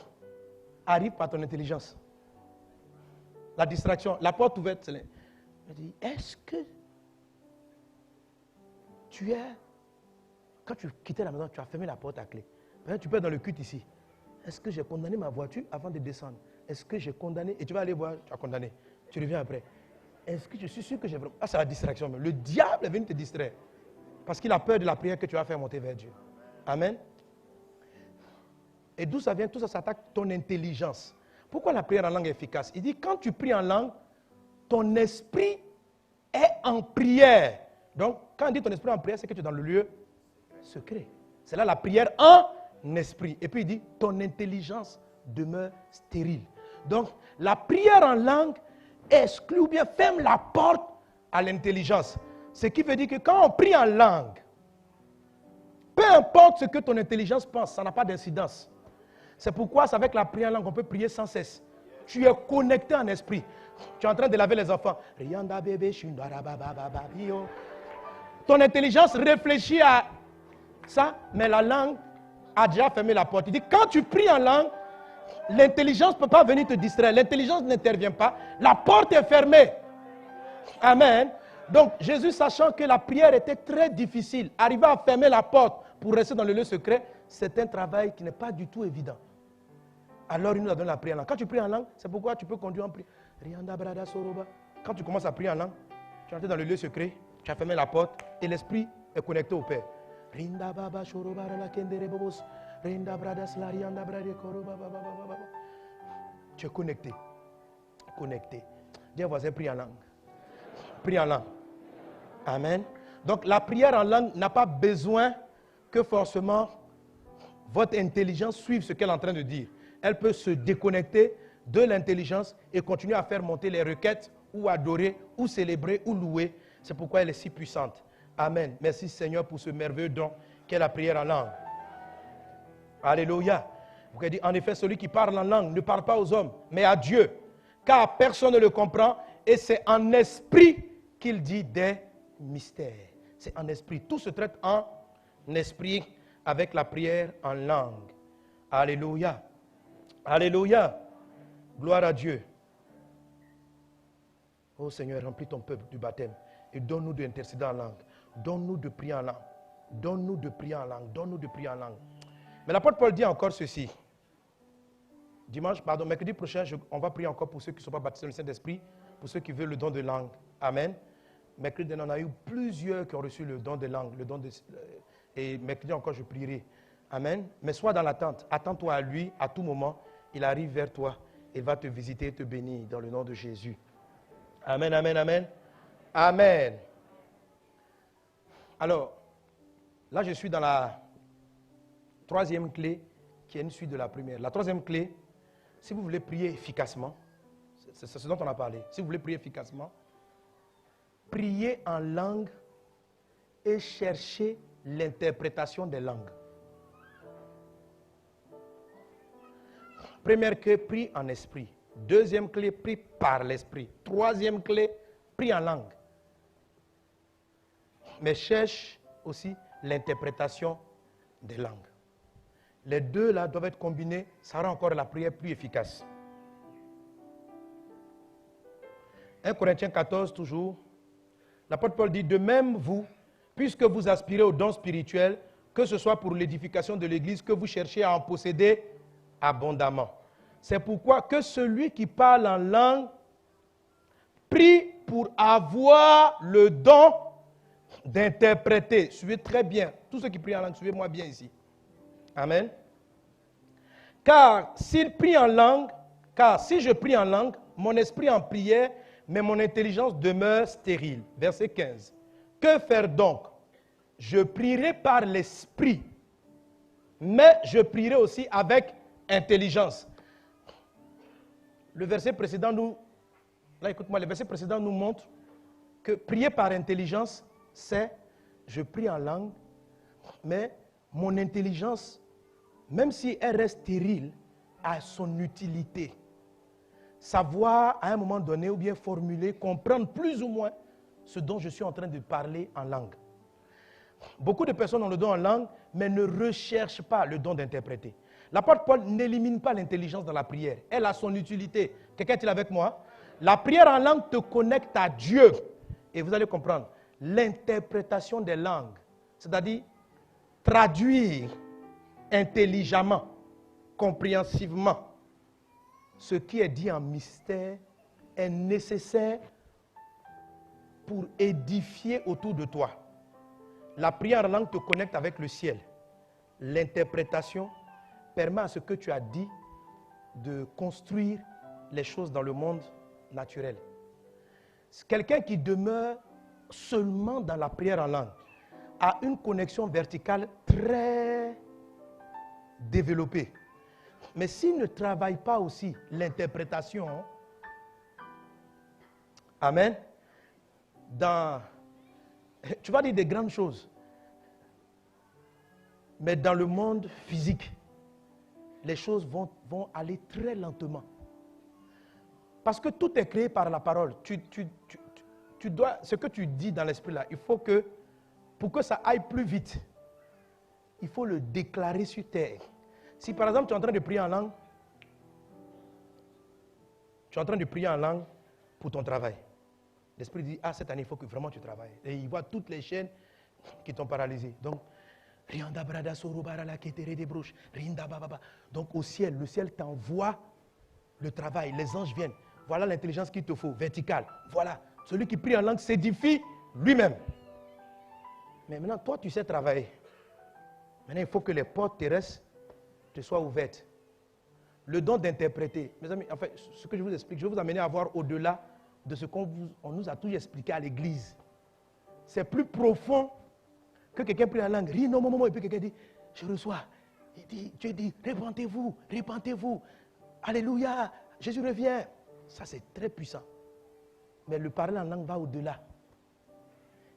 Speaker 1: arrive par ton intelligence. La distraction, la porte ouverte, je dis, est-ce que quand tu quittais la maison, tu as fermé la porte à clé. Tu peux être dans le culte ici. Est-ce que j'ai condamné ma voiture avant de descendre? Est-ce que j'ai condamné? Et tu vas aller voir, tu as condamné. Tu reviens après. Est-ce que je suis sûr que j'ai vraiment... Ah, c'est la distraction. Le diable est venu te distraire. Parce qu'il a peur de la prière que tu vas faire monter vers Dieu. Amen. Et d'où ça vient? Tout ça s'attaque ton intelligence. Pourquoi la prière en langue est efficace? Il dit, quand tu pries en langue, ton esprit est en prière. Donc, quand on dit ton esprit en prière, c'est que tu es dans le lieu secret. C'est là la prière en esprit. Et puis il dit, ton intelligence demeure stérile. Donc, la prière en langue exclut ou bien ferme la porte à l'intelligence. Ce qui veut dire que quand on prie en langue, peu importe ce que ton intelligence pense, ça n'a pas d'incidence. C'est pourquoi c'est avec la prière en langue qu'on peut prier sans cesse. Tu es connecté en esprit. Tu es en train de laver les enfants. Ton intelligence réfléchit à ça, mais la langue a déjà fermé la porte. Il dit, quand tu pries en langue, l'intelligence ne peut pas venir te distraire. L'intelligence n'intervient pas. La porte est fermée. Amen. Donc, Jésus, sachant que la prière était très difficile, arriver à fermer la porte pour rester dans le lieu secret, c'est un travail qui n'est pas du tout évident. Alors, il nous a donné la prière en langue. Quand tu pries en langue, c'est pourquoi tu peux conduire en prière. Quand tu commences à prier en langue, tu es entré dans le lieu secret, tu as fermé la porte et l'esprit est connecté au Père. Tu es connecté. Connecté. Dis à voisin, prie en langue. Prie en langue. Amen. Donc la prière en langue n'a pas besoin que forcément votre intelligence suive ce qu'elle est en train de dire. Elle peut se déconnecter de l'intelligence et continuer à faire monter les requêtes ou adorer ou célébrer ou louer. C'est pourquoi elle est si puissante. Amen. Merci Seigneur pour ce merveilleux don qu'est la prière en langue. Alléluia. Vous pouvez dire, en effet, celui qui parle en langue ne parle pas aux hommes, mais à Dieu. Car personne ne le comprend et c'est en esprit qu'il dit des mystères. C'est en esprit. Tout se traite en esprit avec la prière en langue. Alléluia. Alléluia. Gloire à Dieu. Oh Seigneur, remplis ton peuple du baptême et donne-nous d'intercéder en langue. Donne-nous de prier en langue. Donne-nous de prier en langue. Donne-nous de prier en langue. Mais l'apôtre Paul dit encore ceci. Mercredi prochain, on va prier encore pour ceux qui ne sont pas baptisés dans le Saint-Esprit, pour ceux qui veulent le don de langue. Amen. Mercredi, on a eu plusieurs qui ont reçu le don de langue. Et mercredi encore, je prierai. Amen. Mais sois dans l'attente. Attends-toi à lui à tout moment. Il arrive vers toi. Il va te visiter et te bénir dans le nom de Jésus. Amen, amen, amen. Amen. Alors, là, je suis dans la troisième clé qui est une suite de la première. La troisième clé, si vous voulez prier efficacement, c'est ce dont on a parlé. Si vous voulez prier efficacement, priez en langue et cherchez l'interprétation des langues. Première clé, prie en esprit. Deuxième clé, prie par l'esprit. Troisième clé, prie en langue. Mais cherche aussi l'interprétation des langues. Les deux là doivent être combinés, ça rend encore la prière plus efficace. 1 Corinthiens 14 toujours, l'apôtre Paul dit, de même vous, puisque vous aspirez aux dons spirituels, que ce soit pour l'édification de l'Église, que vous cherchez à en posséder abondamment. C'est pourquoi que celui qui parle en langue prie pour avoir le don d'interpréter. Suivez très bien. Tous ceux qui prient en langue, suivez-moi bien ici. Amen. Car si je prie en langue, mon esprit en prière, mais mon intelligence demeure stérile. Verset 15. Que faire donc? Je prierai par l'esprit, mais je prierai aussi avec intelligence. Le verset précédent le verset précédent nous montre que prier par intelligence, c'est je prie en langue, mais mon intelligence, même si elle reste stérile, a son utilité. Savoir à un moment donné ou bien formuler, comprendre plus ou moins ce dont je suis en train de parler en langue. Beaucoup de personnes ont le don en langue, mais ne recherchent pas le don d'interpréter. L'apôtre Paul n'élimine pas l'intelligence dans la prière. Elle a son utilité. Quelqu'un est-il avec moi? La prière en langue te connecte à Dieu. Et vous allez comprendre. L'interprétation des langues, c'est-à-dire traduire intelligemment, compréhensivement, ce qui est dit en mystère est nécessaire pour édifier autour de toi. La prière en langue te connecte avec le ciel. L'interprétation permet à ce que tu as dit de construire les choses dans le monde naturel. Quelqu'un qui demeure seulement dans la prière en langue a une connexion verticale très développée. Mais s'il ne travaille pas aussi l'interprétation, amen, tu vas dire des grandes choses, mais dans le monde physique, les choses vont aller très lentement. Parce que tout est créé par la parole. Ce que tu dis dans l'esprit là, il faut que, pour que ça aille plus vite, il faut le déclarer sur terre. Si par exemple tu es en train de prier en langue, tu es en train de prier en langue pour ton travail. l'esprit dit, ah, cette année, il faut que vraiment tu travailles. Et il voit toutes les chaînes qui t'ont paralysé. Donc, donc au ciel, le ciel t'envoie le travail, les anges viennent. Voilà l'intelligence qu'il te faut, verticale. Voilà, celui qui prie en langue s'édifie lui-même. Mais maintenant, toi, tu sais travailler. Maintenant, il faut que les portes terrestres te soient ouvertes. Le don d'interpréter. Mes amis, en fait, ce que je vous explique, je vais vous amener à voir au-delà de ce qu'on nous a toujours expliqué à l'église. C'est plus profond que quelqu'un prie en langue. Rit, non, et puis quelqu'un dit, je reçois. Dieu dit, répentez-vous, répentez-vous. Alléluia, Jésus revient. Ça, c'est très puissant. Mais le parler en langue va au-delà.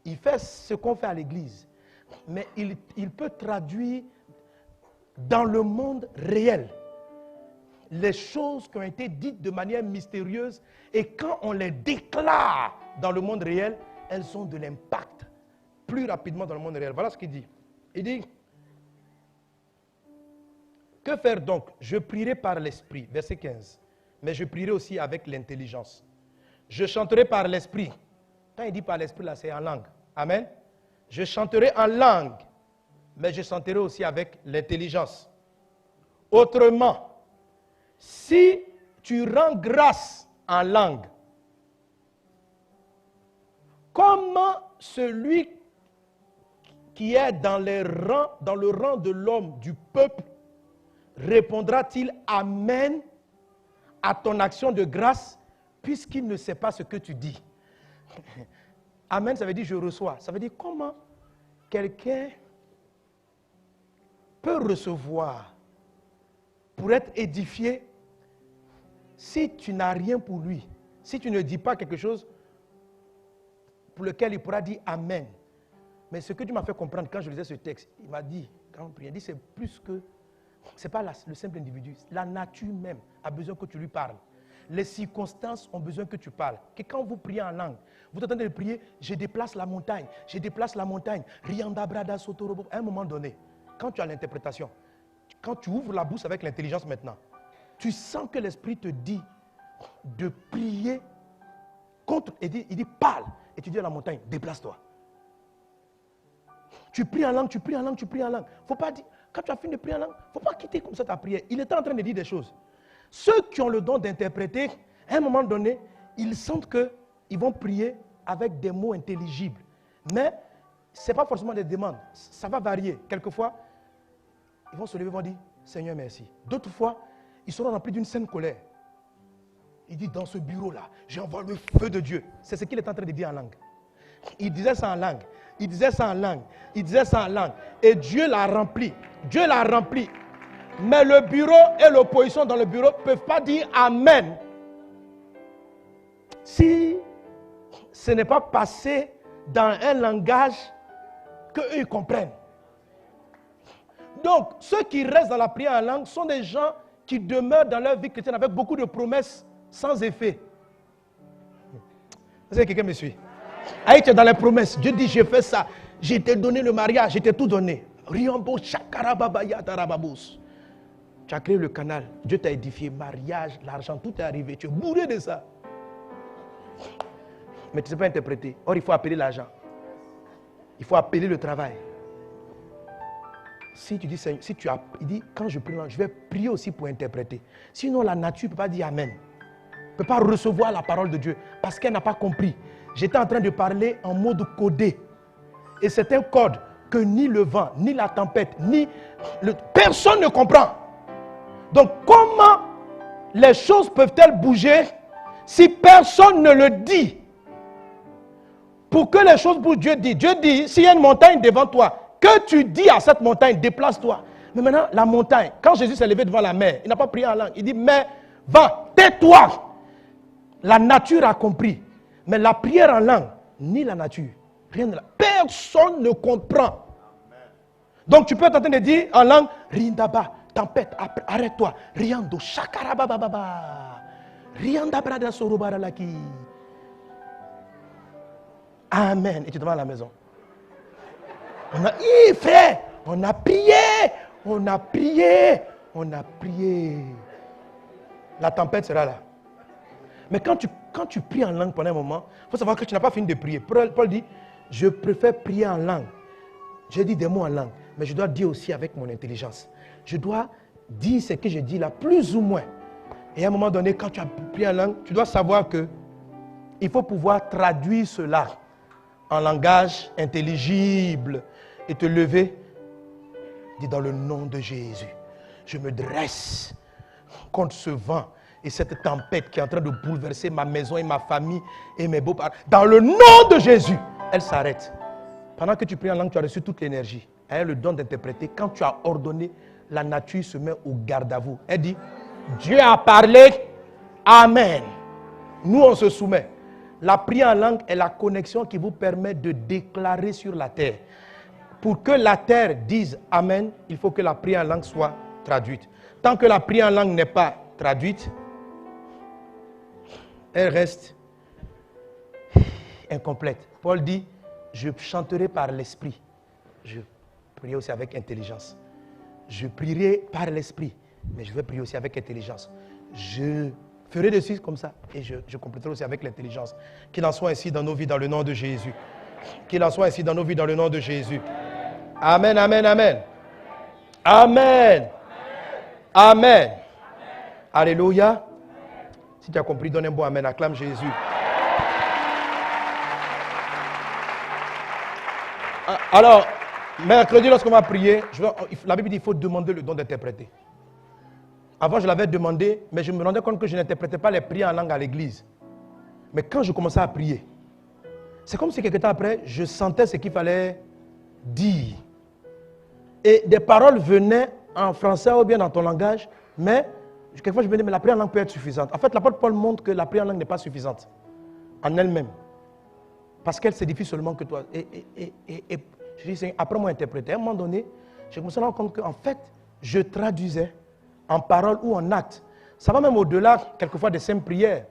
Speaker 1: Il fait ce qu'on fait à l'église, mais il peut traduire dans le monde réel les choses qui ont été dites de manière mystérieuse, et quand on les déclare dans le monde réel, elles ont de l'impact plus rapidement dans le monde réel. Voilà ce qu'il dit. Il dit, que faire donc? Je prierai par l'esprit, verset 15, mais je prierai aussi avec l'intelligence. Je chanterai par l'esprit. Quand il dit par l'esprit, là, c'est en langue. Amen. Je chanterai en langue, mais je chanterai aussi avec l'intelligence. Autrement, si tu rends grâce en langue, comment celui qui est dans le rang de l'homme, du peuple, répondra-t-il Amen à ton action de grâce, puisqu'il ne sait pas ce que tu dis? Amen, ça veut dire je reçois. Ça veut dire comment quelqu'un peut recevoir pour être édifié si tu n'as rien pour lui, si tu ne dis pas quelque chose pour lequel il pourra dire Amen. Mais ce que tu m'as fait comprendre quand je lisais ce texte, il m'a dit, quand on prie, il dit c'est plus que, c'est pas le simple individu, la nature même a besoin que tu lui parles. Les circonstances ont besoin que tu parles. Que quand vous priez en langue, vous êtes en train de prier, je déplace la montagne, je déplace la montagne. Rianda brada sotorobo. À un moment donné, quand tu as l'interprétation, quand tu ouvres la bouche avec l'intelligence maintenant, tu sens que l'esprit te dit de prier contre, il dit parle. Et tu dis à la montagne, déplace-toi. Tu pries en langue, tu pries en langue, tu pries en langue. Faut pas dire, quand tu as fini de prier en langue, il ne faut pas quitter comme ça ta prière. Il était en train de dire des choses. Ceux qui ont le don d'interpréter, à un moment donné, ils sentent qu'ils vont prier avec des mots intelligibles. Mais ce n'est pas forcément des demandes. Ça va varier. Quelquefois, ils vont se lever et vont dire, Seigneur, merci. D'autres fois, ils seront remplis d'une sainte colère. Il dit, dans ce bureau-là, j'envoie le feu de Dieu. C'est ce qu'il est en train de dire en langue. Il disait ça en langue. Il disait ça en langue. Il disait ça en langue. Et Dieu l'a rempli. Dieu l'a rempli. Mais le bureau et l'opposition dans le bureau ne peuvent pas dire Amen si ce n'est pas passé dans un langage qu'eux ils comprennent. Donc, ceux qui restent dans la prière en langue sont des gens qui demeurent dans leur vie chrétienne avec beaucoup de promesses sans effet. Est-ce que quelqu'un me suit? Aïe, tu es dans les promesses. Dieu dit, j'ai fait ça. J'ai t'ai donné le mariage, j'ai t'ai tout donné. Riambo, chakarababaya, tarababous. Tu as créé le canal, Dieu t'a édifié, mariage, l'argent, tout est arrivé. Tu es bourré de ça. Mais tu ne sais pas interpréter. Or, il faut appeler l'argent. Il faut appeler le travail. Si tu dis, si tu as, il dit, quand je prie, je vais prier aussi pour interpréter. Sinon, la nature ne peut pas dire Amen. Elle ne peut pas recevoir la parole de Dieu parce qu'elle n'a pas compris. J'étais en train de parler en mode codé. Et c'est un code que ni le vent, ni la tempête, personne ne comprend. Donc, comment les choses peuvent-elles bouger si personne ne le dit? Pour que les choses bougent, Dieu dit, s'il y a une montagne devant toi, que tu dis à cette montagne, déplace-toi. Mais maintenant, la montagne, quand Jésus s'est levé devant la mer, il n'a pas prié en langue. Il dit, mais va, tais-toi. La nature a compris. Mais la prière en langue, ni la nature, rien de là. Personne ne comprend. Donc tu peux être en train de dire en langue, Rindaba, tempête, arrête-toi. Riando, chakarabababa. Rianda brada sorobaralaki. Amen. Et tu te vas à la maison. Frère, on a prié. On a prié. On a prié. La tempête sera là. Mais quand tu pries en langue pendant un moment, il faut savoir que tu n'as pas fini de prier. Paul dit, je préfère prier en langue. J'ai dit des mots en langue, mais je dois dire aussi avec mon intelligence. Je dois dire ce que je dis là, plus ou moins. Et à un moment donné, quand tu as prié en langue, tu dois savoir que il faut pouvoir traduire cela en langage intelligible et te lever. Dis dans le nom de Jésus, je me dresse contre ce vent et cette tempête qui est en train de bouleverser ma maison et ma famille et mes beaux-parents. Dans le nom de Jésus, elle s'arrête. Pendant que tu pries en langue, tu as reçu toute l'énergie. Elle a le don d'interpréter. Quand tu as ordonné, la nature se met au garde à vous. Elle dit, Dieu a parlé, Amen. Nous, on se soumet. La prière en langue est la connexion qui vous permet de déclarer sur la terre. Pour que la terre dise Amen, il faut que la prière en langue soit traduite. Tant que la prière en langue n'est pas traduite, elle reste incomplète. Paul dit, je chanterai par l'esprit. Je prierai aussi avec intelligence. Je prierai par l'esprit, mais je vais prier aussi avec intelligence. Je ferai des choses comme ça et je compléterai aussi avec l'intelligence. Qu'il en soit ainsi dans nos vies dans le nom de Jésus. Qu'il en soit ainsi dans nos vies dans le nom de Jésus. Amen, amen, amen. Amen. Amen. Alléluia. Si tu as compris, donne un bon amen. Acclame Jésus. Alors, mercredi, lorsqu'on va prier, la Bible dit qu'il faut demander le don d'interpréter. Avant, je l'avais demandé, mais je me rendais compte que je n'interprétais pas les prières en langue à l'église. Mais quand je commençais à prier, c'est comme si quelque temps après, je sentais ce qu'il fallait dire. Et des paroles venaient en français ou bien dans ton langage, mais quelquefois je me dis, mais la prière en langue peut être suffisante. En fait, l'apôtre Paul montre que la prière en langue n'est pas suffisante en elle-même. Parce qu'elle s'édifie seulement que toi. Et je dis, apprends-moi à interpréter. À un moment donné, je me suis rendu compte qu'en fait, je traduisais en parole ou en acte. Ça va même au-delà, quelquefois, des simples prières.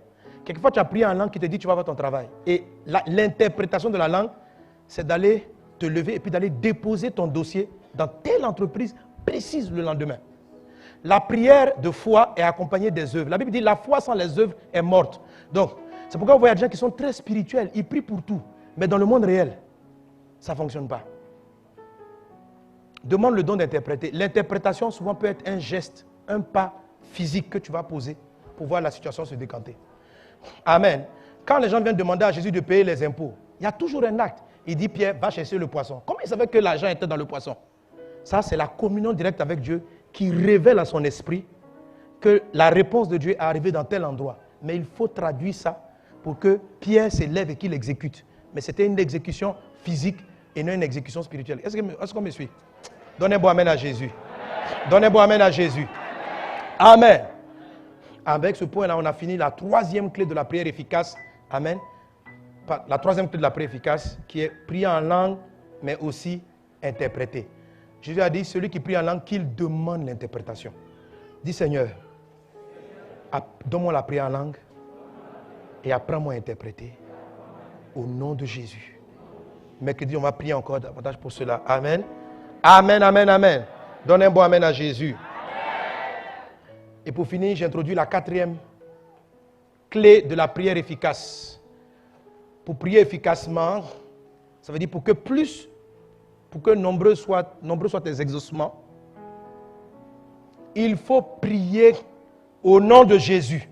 Speaker 1: Quelquefois, tu as prié en langue qui te dit, tu vas faire ton travail. Et l'interprétation de la langue, c'est d'aller te lever et puis d'aller déposer ton dossier dans telle entreprise précise le lendemain. La prière de foi est accompagnée des œuvres. La Bible dit, la foi sans les œuvres est morte. Donc, c'est pourquoi vous voyez des gens qui sont très spirituels, ils prient pour tout. Mais dans le monde réel, ça ne fonctionne pas. Demande le don d'interpréter. L'interprétation souvent peut être un geste, un pas physique que tu vas poser pour voir la situation se décanter. Amen. Quand les gens viennent demander à Jésus de payer les impôts, il y a toujours un acte. Il dit, Pierre, va chercher le poisson. Comment il savait que l'argent était dans le poisson? Ça, c'est la communion directe avec Dieu qui révèle à son esprit que la réponse de Dieu est arrivée dans tel endroit. Mais il faut traduire ça pour que Pierre s'élève et qu'il exécute. Mais c'était une exécution physique et non une exécution spirituelle. Est-ce qu'on me suit? Donnez un bon amen à Jésus. Donnez un bon amen à Jésus. Amen. Avec ce point-là, on a fini la troisième clé de la prière efficace. Amen. La troisième clé de la prière efficace qui est prier en langue, mais aussi interpréter. Jésus a dit, celui qui prie en langue, qu'il demande l'interprétation. Dis Seigneur, donne-moi la prière en langue et apprends-moi à interpréter au nom de Jésus. Mercredi, on va prier encore davantage pour cela. Amen. Amen, amen, amen. Donne un bon amen à Jésus. Et pour finir, j'introduis la quatrième clé de la prière efficace. Pour prier efficacement, ça veut dire pour que nombreux soient tes exaucements, il faut prier au nom de Jésus.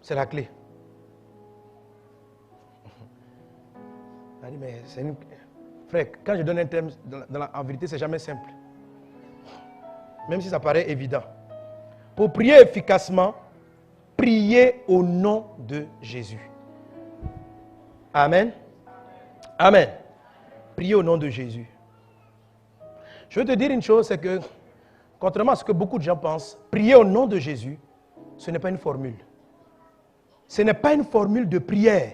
Speaker 1: C'est la clé. Mais frère, quand je donne un thème, en vérité, c'est jamais simple. Même si ça paraît évident. Pour prier efficacement, priez au nom de Jésus. Amen. Amen. Priez au nom de Jésus. Je veux te dire une chose, c'est que, contrairement à ce que beaucoup de gens pensent, prier au nom de Jésus, ce n'est pas une formule. Ce n'est pas une formule de prière.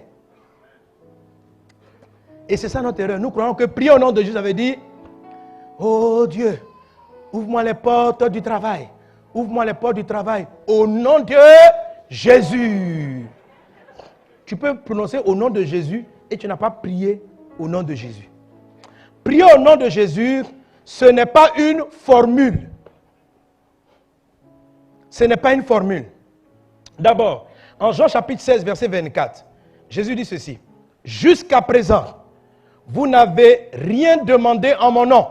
Speaker 1: Et c'est ça notre erreur. Nous croyons que prier au nom de Jésus, ça veut dire, oh Dieu, ouvre-moi les portes du travail. Ouvre-moi les portes du travail. Au nom de Jésus. Tu peux prononcer au nom de Jésus et tu n'as pas prié au nom de Jésus. Prier au nom de Jésus, ce n'est pas une formule. Ce n'est pas une formule. D'abord, En Jean chapitre 16, verset 24, Jésus dit ceci. Jusqu'à présent, vous n'avez rien demandé en mon nom.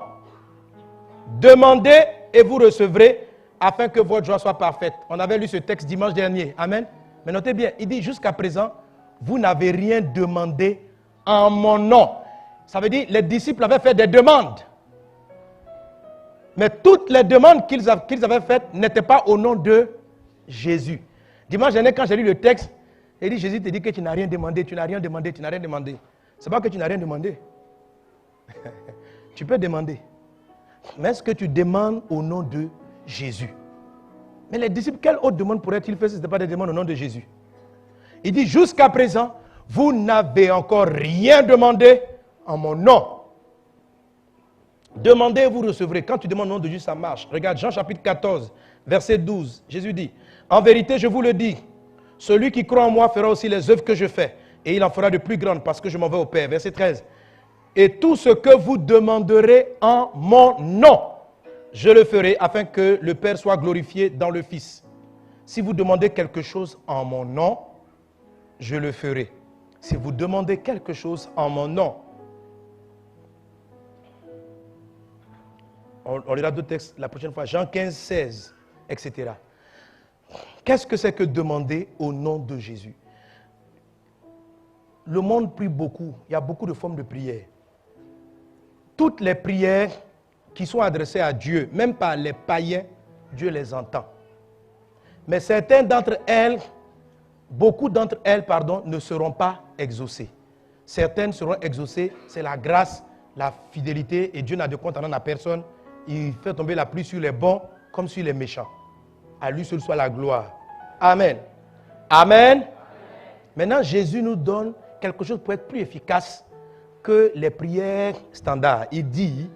Speaker 1: Demandez et vous recevrez afin que votre joie soit parfaite. On avait lu ce texte dimanche dernier. Amen. Mais notez bien, il dit jusqu'à présent, vous n'avez rien demandé en mon nom. Ça veut dire les disciples avaient fait des demandes. Mais toutes les demandes qu'ils avaient faites n'étaient pas au nom de Jésus. Dimanche dernier, quand j'ai lu le texte, il dit, Jésus te dit que tu n'as rien demandé, tu n'as rien demandé, tu n'as rien demandé. Ce n'est pas que tu n'as rien demandé. Tu peux demander. Mais est-ce que tu demandes au nom de Jésus? Mais les disciples, quelle autre demande pourraient-ils faire si ce n'était pas des demandes au nom de Jésus? Il dit, jusqu'à présent, vous n'avez encore rien demandé en mon nom. Demandez et vous recevrez. Quand tu demandes au nom de Jésus, ça marche. Regarde, Jean chapitre 14, verset 12. Jésus dit, en vérité, je vous le dis, celui qui croit en moi fera aussi les œuvres que je fais. Et il en fera de plus grandes parce que je m'en vais au Père. Verset 13. Et tout ce que vous demanderez en mon nom, je le ferai afin que le Père soit glorifié dans le Fils. Si vous demandez quelque chose en mon nom, je le ferai. Si vous demandez quelque chose en mon nom, on lira d'autres textes la prochaine fois, Jean 15, 16, etc. Qu'est-ce que c'est que demander au nom de Jésus? Le monde prie beaucoup. Il y a beaucoup de formes de prière. Toutes les prières qui sont adressées à Dieu, même par les païens, Dieu les entend. Mais certaines d'entre elles, beaucoup d'entre elles, ne seront pas exaucées. Certaines seront exaucées, c'est la grâce, la fidélité, et Dieu n'a de compte en personne. Il fait tomber la pluie sur les bons comme sur les méchants. À lui seul soit la gloire. Amen. Amen. Maintenant, Jésus nous donne quelque chose pour être plus efficace que les prières standards. Il dit,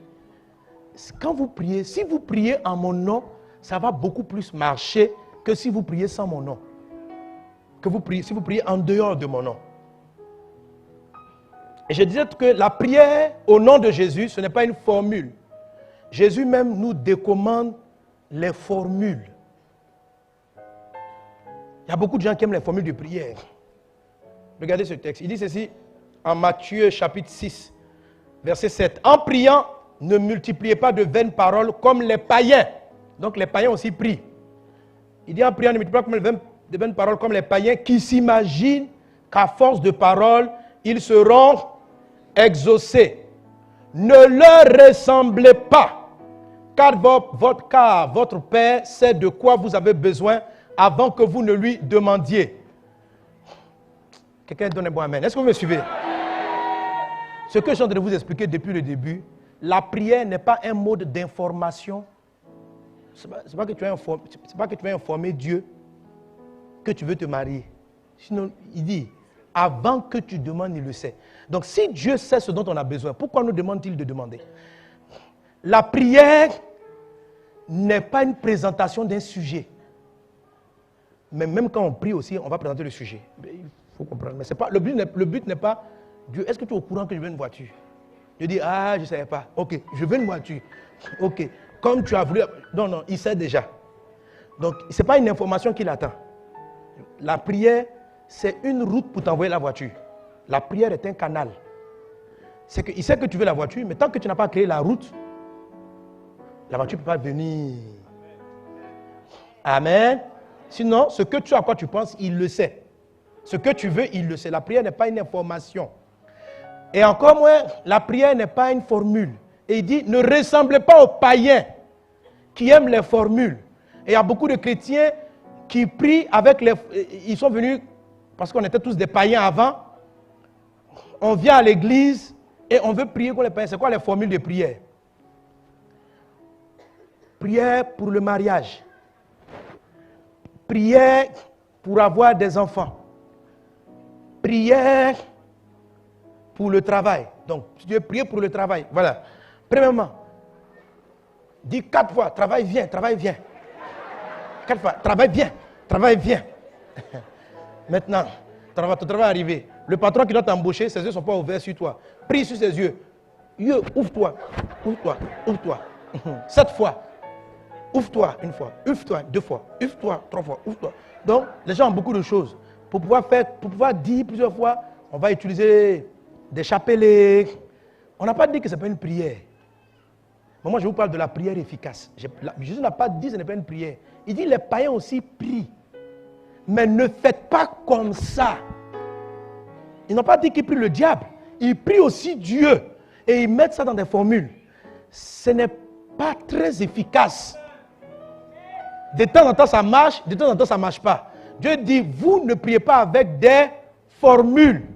Speaker 1: quand vous priez, si vous priez en mon nom, ça va beaucoup plus marcher que si vous priez sans mon nom. Si vous priez en dehors de mon nom. Et je disais que la prière au nom de Jésus, ce n'est pas une formule. Jésus même nous décommande les formules. Il y a beaucoup de gens qui aiment les formules de prière. Regardez ce texte. Il dit ceci en Matthieu chapitre 6, verset 7. En priant, ne multipliez pas de vaines paroles comme les païens. Donc les païens aussi prient. Il dit en priant, ne multipliez pas de vaines paroles comme les païens qui s'imaginent qu'à force de paroles, ils seront exaucés. Ne leur ressemblez pas, car votre Père sait de quoi vous avez besoin avant que vous ne lui demandiez. Quelqu'un donne un bon amen. Est-ce que vous me suivez? Ce que je suis en train de vous expliquer depuis le début, la prière n'est pas un mode d'information. Ce n'est pas que tu vas informer Dieu que tu veux te marier. Sinon, il dit, avant que tu demandes, il le sait. Donc, si Dieu sait ce dont on a besoin, pourquoi nous demande-t-il de demander? La prière n'est pas une présentation d'un sujet. Mais même quand on prie aussi, on va présenter le sujet. Il faut comprendre. Mais c'est pas, le but n'est pas, Dieu, est-ce que tu es au courant que je veux une voiture? Je dis, je ne savais pas. Ok, je veux une voiture. Ok, comme tu as voulu. Non, il sait déjà. Donc, ce n'est pas une information qu'il attend. La prière, c'est une route pour t'envoyer la voiture. La prière est un canal. C'est qu'il sait que tu veux la voiture, mais tant que tu n'as pas créé la route, la voiture ne peut pas venir. Amen. Sinon, ce que à quoi tu penses, il le sait. Ce que tu veux, il le sait. La prière n'est pas une information. Et encore moins, la prière n'est pas une formule. Et il dit, ne ressemblez pas aux païens qui aiment les formules. Et il y a beaucoup de chrétiens qui prient avec les... Ils sont venus, parce qu'on était tous des païens avant. On vient à l'église et on veut prier comme les païens. C'est quoi les formules de prière? Prière pour le mariage. Prière pour avoir des enfants. Prière pour le travail. Donc, si tu veux prier pour le travail, voilà. Premièrement, dis 4 fois, travail vient, travail vient. 4 fois, travail vient, travail vient. Maintenant, ton travail va arriver. Le patron qui doit t'embaucher, ses yeux ne sont pas ouverts sur toi. Prie sur ses yeux. Yeux, ouvre-toi, ouvre-toi, ouvre-toi. 7 fois. Ouvre-toi 1 fois, ouvre-toi 2 fois, ouvre-toi 3 fois, ouvre-toi. Donc, les gens ont beaucoup de choses. pour pouvoir dire plusieurs fois, on va utiliser des chapelets. On n'a pas dit que ce n'est pas une prière. Mais moi, je vous parle de la prière efficace. Jésus n'a pas dit que ce n'est pas une prière. Il dit les païens aussi prient. Mais ne faites pas comme ça. Ils n'ont pas dit qu'ils prient le diable. Ils prient aussi Dieu. Et ils mettent ça dans des formules. Ce n'est pas très efficace. De temps en temps, ça marche. De temps en temps, ça ne marche pas. Dieu dit, vous ne priez pas avec des formules.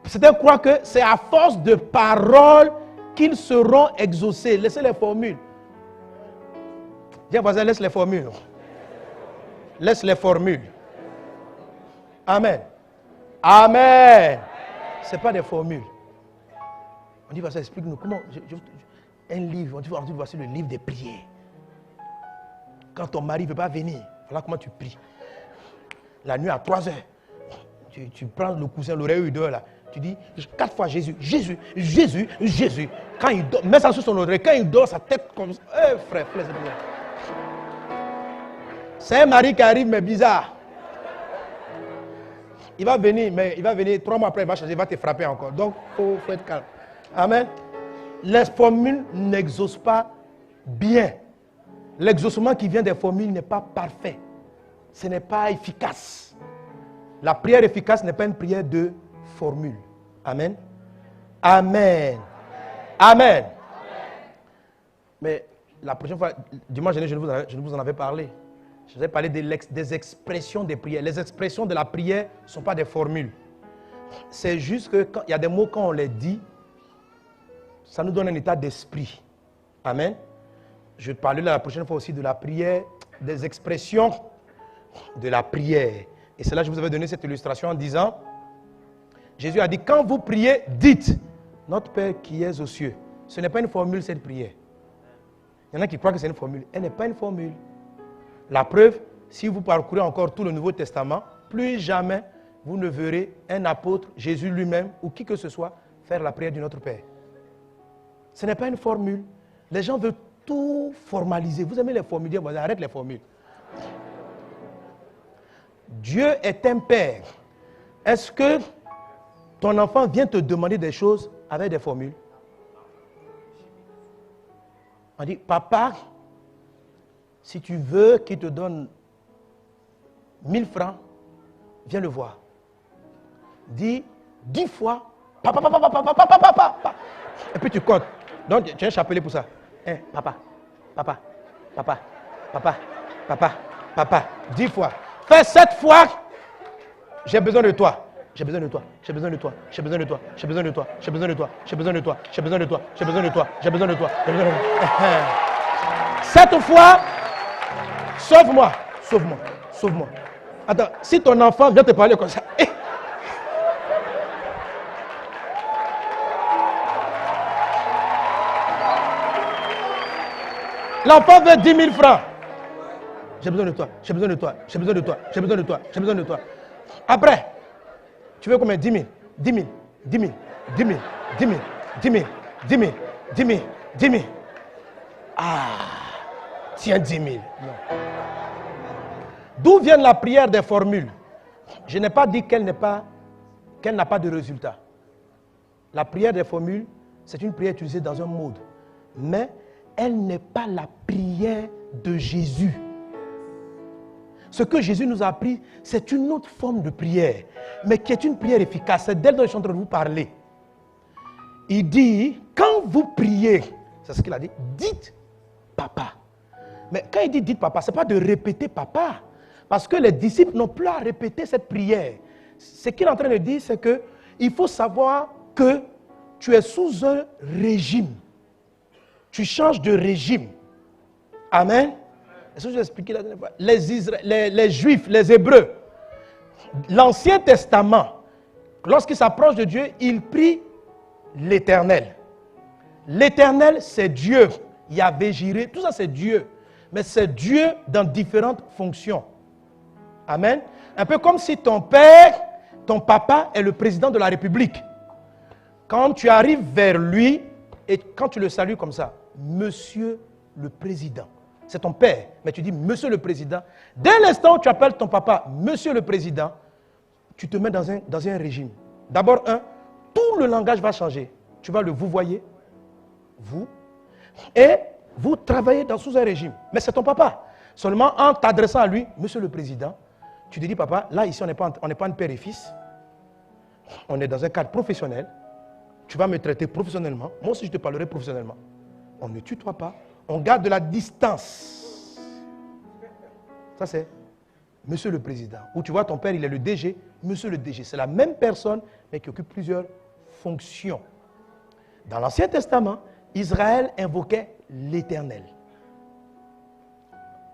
Speaker 1: Certains croient que c'est à force de paroles qu'ils seront exaucés. Laissez les formules. Dis à voisin, laisse les formules. Laisse les formules. Amen. Amen. Ce n'est pas des formules. On dit, voici, explique-nous comment. Un livre, on dit, voici le livre des prières. Quand ton mari ne veut pas venir, voilà comment tu pries. La nuit à 3 heures, tu prends le coussin, l'oreille où il dort là. Tu dis 4 fois Jésus, Jésus, Jésus, Jésus. Quand il dort, mets ça sur son oreille. Quand il dort, sa tête comme ça. Frère, c'est bien. C'est un mari qui arrive, mais bizarre. Il va venir 3 mois après, il va changer, il va te frapper encore. Donc, il faut être calme. Amen. Les formules n'exaucent pas bien. L'exaucement qui vient des formules n'est pas parfait. Ce n'est pas efficace. La prière efficace n'est pas une prière de formule. Amen. Amen. Amen. Mais la prochaine fois, dimanche dernier, je ne vous en avais parlé. Je vous ai parlé des expressions des prières. Les expressions de la prière ne sont pas des formules. C'est juste qu'il y a des mots, quand on les dit, ça nous donne un état d'esprit. Amen. Je vais parler la prochaine fois aussi de la prière, des expressions de la prière. Et c'est là que je vous avais donné cette illustration en disant, Jésus a dit, quand vous priez, dites, notre Père qui es aux cieux. Ce n'est pas une formule, cette prière. Il y en a qui croient que c'est une formule. Elle n'est pas une formule. La preuve, si vous parcourez encore tout le Nouveau Testament, plus jamais vous ne verrez un apôtre, Jésus lui-même, ou qui que ce soit, faire la prière de notre Père. Ce n'est pas une formule. Les gens veulent tout formaliser. Vous aimez les formules, arrête les formules. Dieu est un Père. Est-ce que ton enfant vient te demander des choses avec des formules? On dit, papa, si tu veux qu'il te donne 1000 francs, viens le voir. Dis 10 fois, papa, papa, papa, papa, papa, papa. Et puis tu comptes. Donc tu as un chapelet pour ça. Papa, papa, papa, papa, papa, papa. 10 fois. Fais 7 fois. J'ai besoin de toi. J'ai besoin de toi. J'ai besoin de toi. J'ai besoin de toi. J'ai besoin de toi. J'ai besoin de toi. J'ai besoin de toi. J'ai besoin de toi. J'ai besoin de toi. J'ai besoin de toi. J'ai besoin de toi. 7 fois. Sauve-moi. Sauve-moi. Sauve-moi. Attends, si ton enfant vient te parler comme ça. L'enfant veut 10 000 francs. J'ai besoin de toi, j'ai besoin de toi, j'ai besoin de toi, j'ai besoin de toi, j'ai besoin de toi. Après, tu veux combien? 10 000, 10 000, 10 000, 10 000, 10 000, 10 000, 10 000, 10 000, 10 000. Ah, tiens 10 000. Non. D'où vient la prière des formules? Je n'ai pas dit qu'elle n'a pas de résultat. La prière des formules, c'est une prière utilisée dans un mode. Mais elle n'est pas la prière de Jésus. Ce que Jésus nous a appris, c'est une autre forme de prière, mais qui est une prière efficace. C'est d'elle dont je suis en train de vous parler. Il dit, quand vous priez, c'est ce qu'il a dit, dites papa. Mais quand il dit dites papa, ce n'est pas de répéter papa. Parce que les disciples n'ont plus à répéter cette prière. Ce qu'il est en train de dire, c'est qu'il faut savoir que tu es sous un régime. Tu changes de régime. Amen. Est-ce que je vais expliquer la dernière fois? Les Juifs, les Hébreux, l'Ancien Testament, lorsqu'ils s'approchent de Dieu, ils prient l'Éternel. L'Éternel, c'est Dieu. Yahvé, Jireh, tout ça c'est Dieu. Mais c'est Dieu dans différentes fonctions. Amen. Un peu comme si ton père, ton papa est le président de la République. Quand tu arrives vers lui et quand tu le salues comme ça, Monsieur le Président. C'est ton père, mais tu dis Monsieur le Président. Dès l'instant où tu appelles ton papa Monsieur le Président, tu te mets dans un régime. D'abord, tout le langage va changer. Tu vas le vous voyez, vous, et vous travaillez sous un régime. Mais c'est ton papa. Seulement en t'adressant à lui, Monsieur le Président, tu te dis, papa, là, ici, on n'est pas un père et fils. On est dans un cadre professionnel. Tu vas me traiter professionnellement. Moi aussi, je te parlerai professionnellement. On ne tutoie pas. On garde de la distance. Ça, c'est Monsieur le Président. Ou tu vois, ton père, il est le DG. Monsieur le DG, c'est la même personne, mais qui occupe plusieurs fonctions. Dans l'Ancien Testament, Israël invoquait l'Éternel.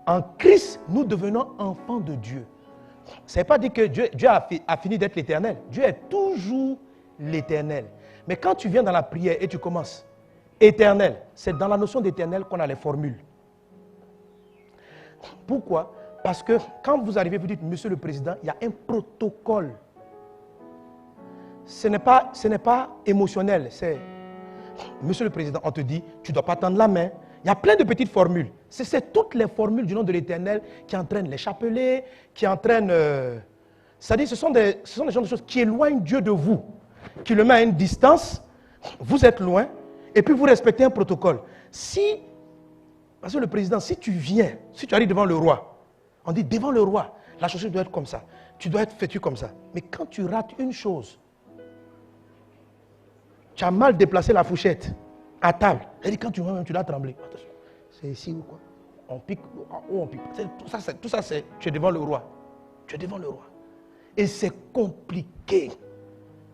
Speaker 1: En Christ, nous devenons enfants de Dieu. Ça ne veut pas dire que Dieu a fini d'être l'Éternel. Dieu est toujours l'Éternel. Mais quand tu viens dans la prière et tu commences, Éternel, c'est dans la notion d'Éternel qu'on a les formules. Pourquoi? Parce que quand vous arrivez, vous dites, Monsieur le Président, il y a un protocole. Ce n'est pas émotionnel, c'est Monsieur le Président, on te dit, tu ne dois pas tendre la main. Il y a plein de petites formules. C'est toutes les formules du nom de l'Éternel qui entraînent les chapelets, qui entraînent... c'est-à-dire, ce sont des genres de choses qui éloignent Dieu de vous, qui le met à une distance, vous êtes loin, et puis vous respectez un protocole. Parce que le Président, si tu arrives devant le roi, on dit devant le roi, la chose doit être comme ça, tu dois être vêtu comme ça. Mais quand tu rates une chose, tu as mal déplacé la fourchette à table. Elle dit quand tu vois même, tu dois trembler. Attention, c'est ici ou quoi? On pique, on pique. Tout ça, tu es devant le roi. Tu es devant le roi. Et c'est compliqué.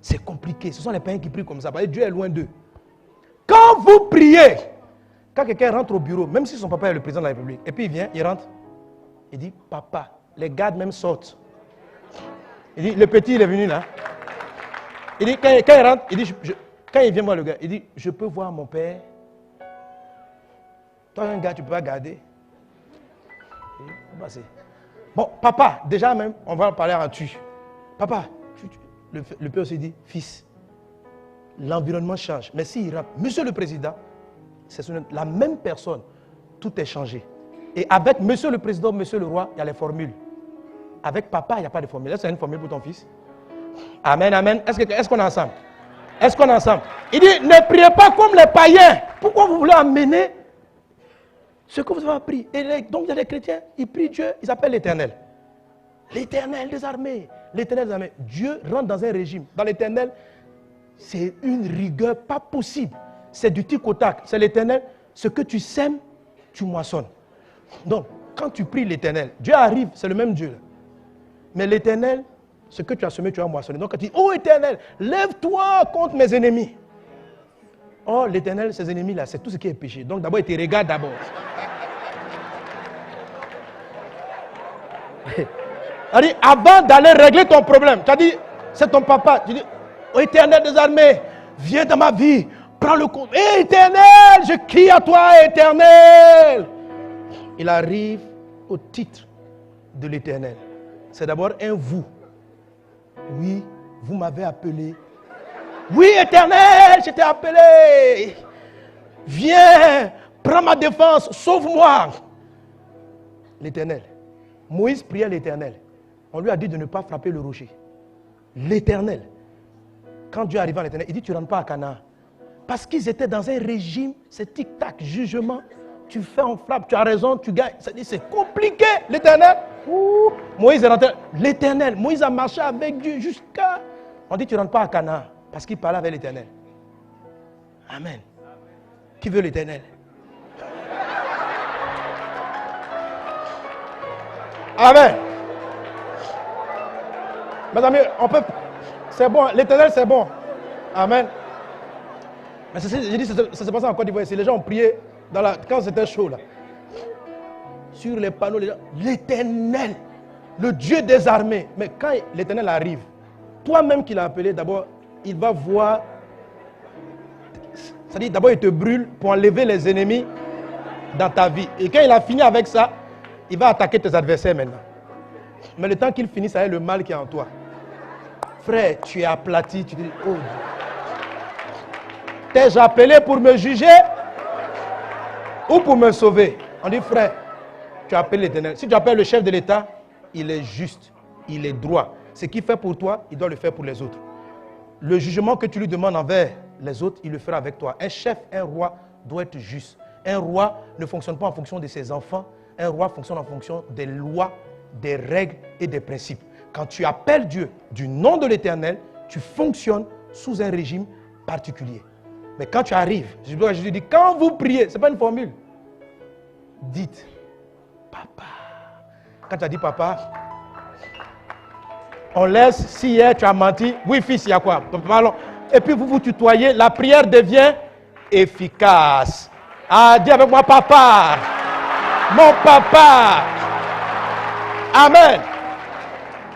Speaker 1: C'est compliqué. Ce sont les païens qui prient comme ça. Parce que Dieu est loin d'eux. Quand vous priez, quand quelqu'un rentre au bureau, même si son papa est le président de la République, et puis il vient, il rentre, il dit, papa, les gardes même sortent. Il dit, le petit, il est venu là. Il dit, quand il rentre, il dit, quand il vient voir le gars, il dit, je peux voir mon père. Toi, un gars, tu ne peux pas garder. Bon, papa, déjà même, on va parler en tu. Papa, le père aussi dit, fils, l'environnement change. Mais s'il rentre, Monsieur le Président, c'est la même personne, tout est changé. Et avec Monsieur le Président, Monsieur le Roi, il y a les formules. Avec papa, il n'y a pas de formule. Est-ce qu'il y a une formule pour ton fils? Amen, amen. Est-ce qu'on est ensemble? Est-ce qu'on est ensemble? Il dit, ne priez pas comme les païens. Pourquoi vous voulez amener ce que vous avez appris? Donc il y a des chrétiens, ils prient Dieu, ils appellent l'Éternel. L'Éternel des armées. L'Éternel des armées. Dieu rentre dans un régime. Dans l'Éternel, c'est une rigueur pas possible. C'est du tic au tac. C'est l'Éternel. Ce que tu sèmes, tu moissonnes. Donc, quand tu pries l'Éternel, Dieu arrive, c'est le même Dieu. Là. Mais l'Éternel, ce que tu as semé, tu as moissonné. Donc, quand tu dis, oh Éternel, lève-toi contre mes ennemis. Oh, l'Éternel, ses ennemis là, c'est tout ce qui est péché. Donc, d'abord, il te regarde d'abord. Avant d'aller régler ton problème, tu as dit, c'est ton papa. Tu dis, oh Éternel des armées, viens dans ma vie, prends le compte. Éternel, je crie à toi, Éternel. Il arrive au titre de l'Éternel. C'est d'abord un vous. Oui, vous m'avez appelé. Oui, Éternel, je t'ai appelé. Viens, prends ma défense, sauve-moi. L'Éternel. Moïse priait l'Éternel. On lui a dit de ne pas frapper le rocher. L'Éternel. Quand Dieu arrive à l'Éternel, il dit tu ne rentres pas à Canaan. Parce qu'ils étaient dans un régime, c'est tic-tac, jugement. Tu fais, on frappe, tu as raison, tu gagnes. C'est compliqué, l'Éternel. Moïse est rentré. L'Éternel, Moïse a marché avec Dieu jusqu'à... On dit tu ne rentres pas à Canaan. Parce qu'il parlait avec l'Éternel. Amen. Qui veut l'Éternel? Amen. Mes amis, on peut... C'est bon, l'Éternel c'est bon. Amen. Mais j'ai dit, ça s'est passé en Côte d'Ivoire. Les gens ont prié quand c'était chaud là. Sur les panneaux, les gens, l'Éternel, le Dieu des armées. Mais quand l'Éternel arrive, toi-même qui l'as appelé, d'abord, il va voir. C'est-à-dire, d'abord, il te brûle pour enlever les ennemis dans ta vie. Et quand il a fini avec ça, il va attaquer tes adversaires maintenant. Mais le temps qu'il finisse, ça est le mal qui est en toi. Frère, tu es aplati, tu te dis, oh Dieu. T'es-je appelé pour me juger ou pour me sauver? On dit, frère, tu appelles l'Éternel. Si tu appelles le chef de l'État, il est juste, il est droit. Ce qu'il fait pour toi, il doit le faire pour les autres. Le jugement que tu lui demandes envers les autres, il le fera avec toi. Un chef, un roi doit être juste. Un roi ne fonctionne pas en fonction de ses enfants. Un roi fonctionne en fonction des lois, des règles et des principes. Quand tu appelles Dieu du nom de l'Éternel, tu fonctionnes sous un régime particulier. Mais quand tu arrives, Jésus dit, quand vous priez, ce n'est pas une formule. Dites, papa. Quand tu as dit papa, on laisse, si hier tu as menti, oui fils, il y a quoi? Et puis vous vous tutoyez, la prière devient efficace. Ah, dis avec moi, papa. Mon papa. Amen.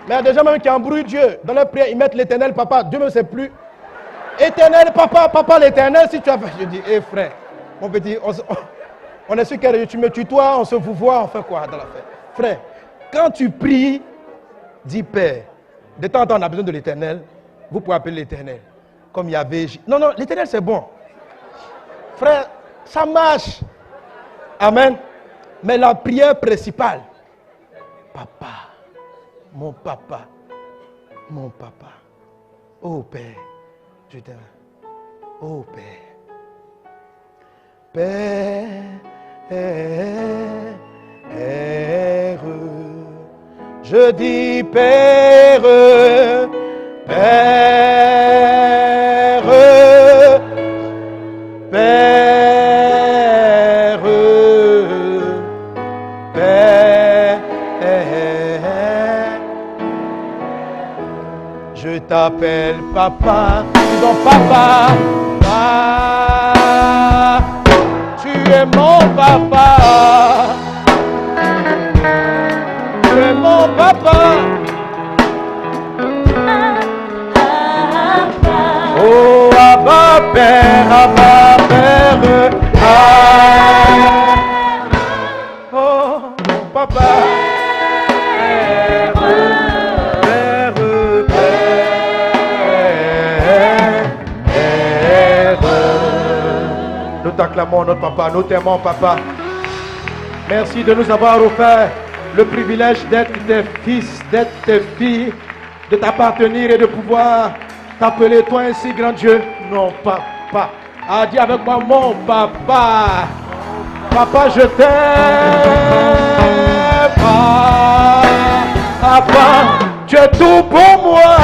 Speaker 1: Mais il y a des gens même qui embrouillent Dieu. Dans leur prière, ils mettent l'Éternel papa. Dieu ne sait plus. Éternel papa, papa l'Éternel, si tu as fait. Je dis, hé frère, mon petit, on est sûr que tu me tutoies, on se vous voit, on fait quoi dans la fête? Frère, quand tu pries, dis Père. De temps en temps, on a besoin de l'Éternel. Vous pouvez appeler l'Éternel. Comme il y avait. Non, non, l'Éternel c'est bon. Frère, ça marche. Amen. Mais la prière principale, papa, mon papa, mon papa. Oh Père, je t'aime. Oh Père. Père. Je dis Père, Père, Père, Père. Je t'appelle papa, donc papa, papa, tu es mon papa. Tu es mon papa. Oh, Abba Père, Abba Père. Oh, mon papa. Père, Père. Nous t'acclamons notre papa, nous t'aimons papa. Merci de nous avoir offert le privilège d'être tes fils, d'être tes filles, de t'appartenir et de pouvoir t'appeler toi ainsi grand Dieu. Non, papa. Ah, dis avec moi, mon papa. Papa, je t'aime. Papa, tu es tout pour moi.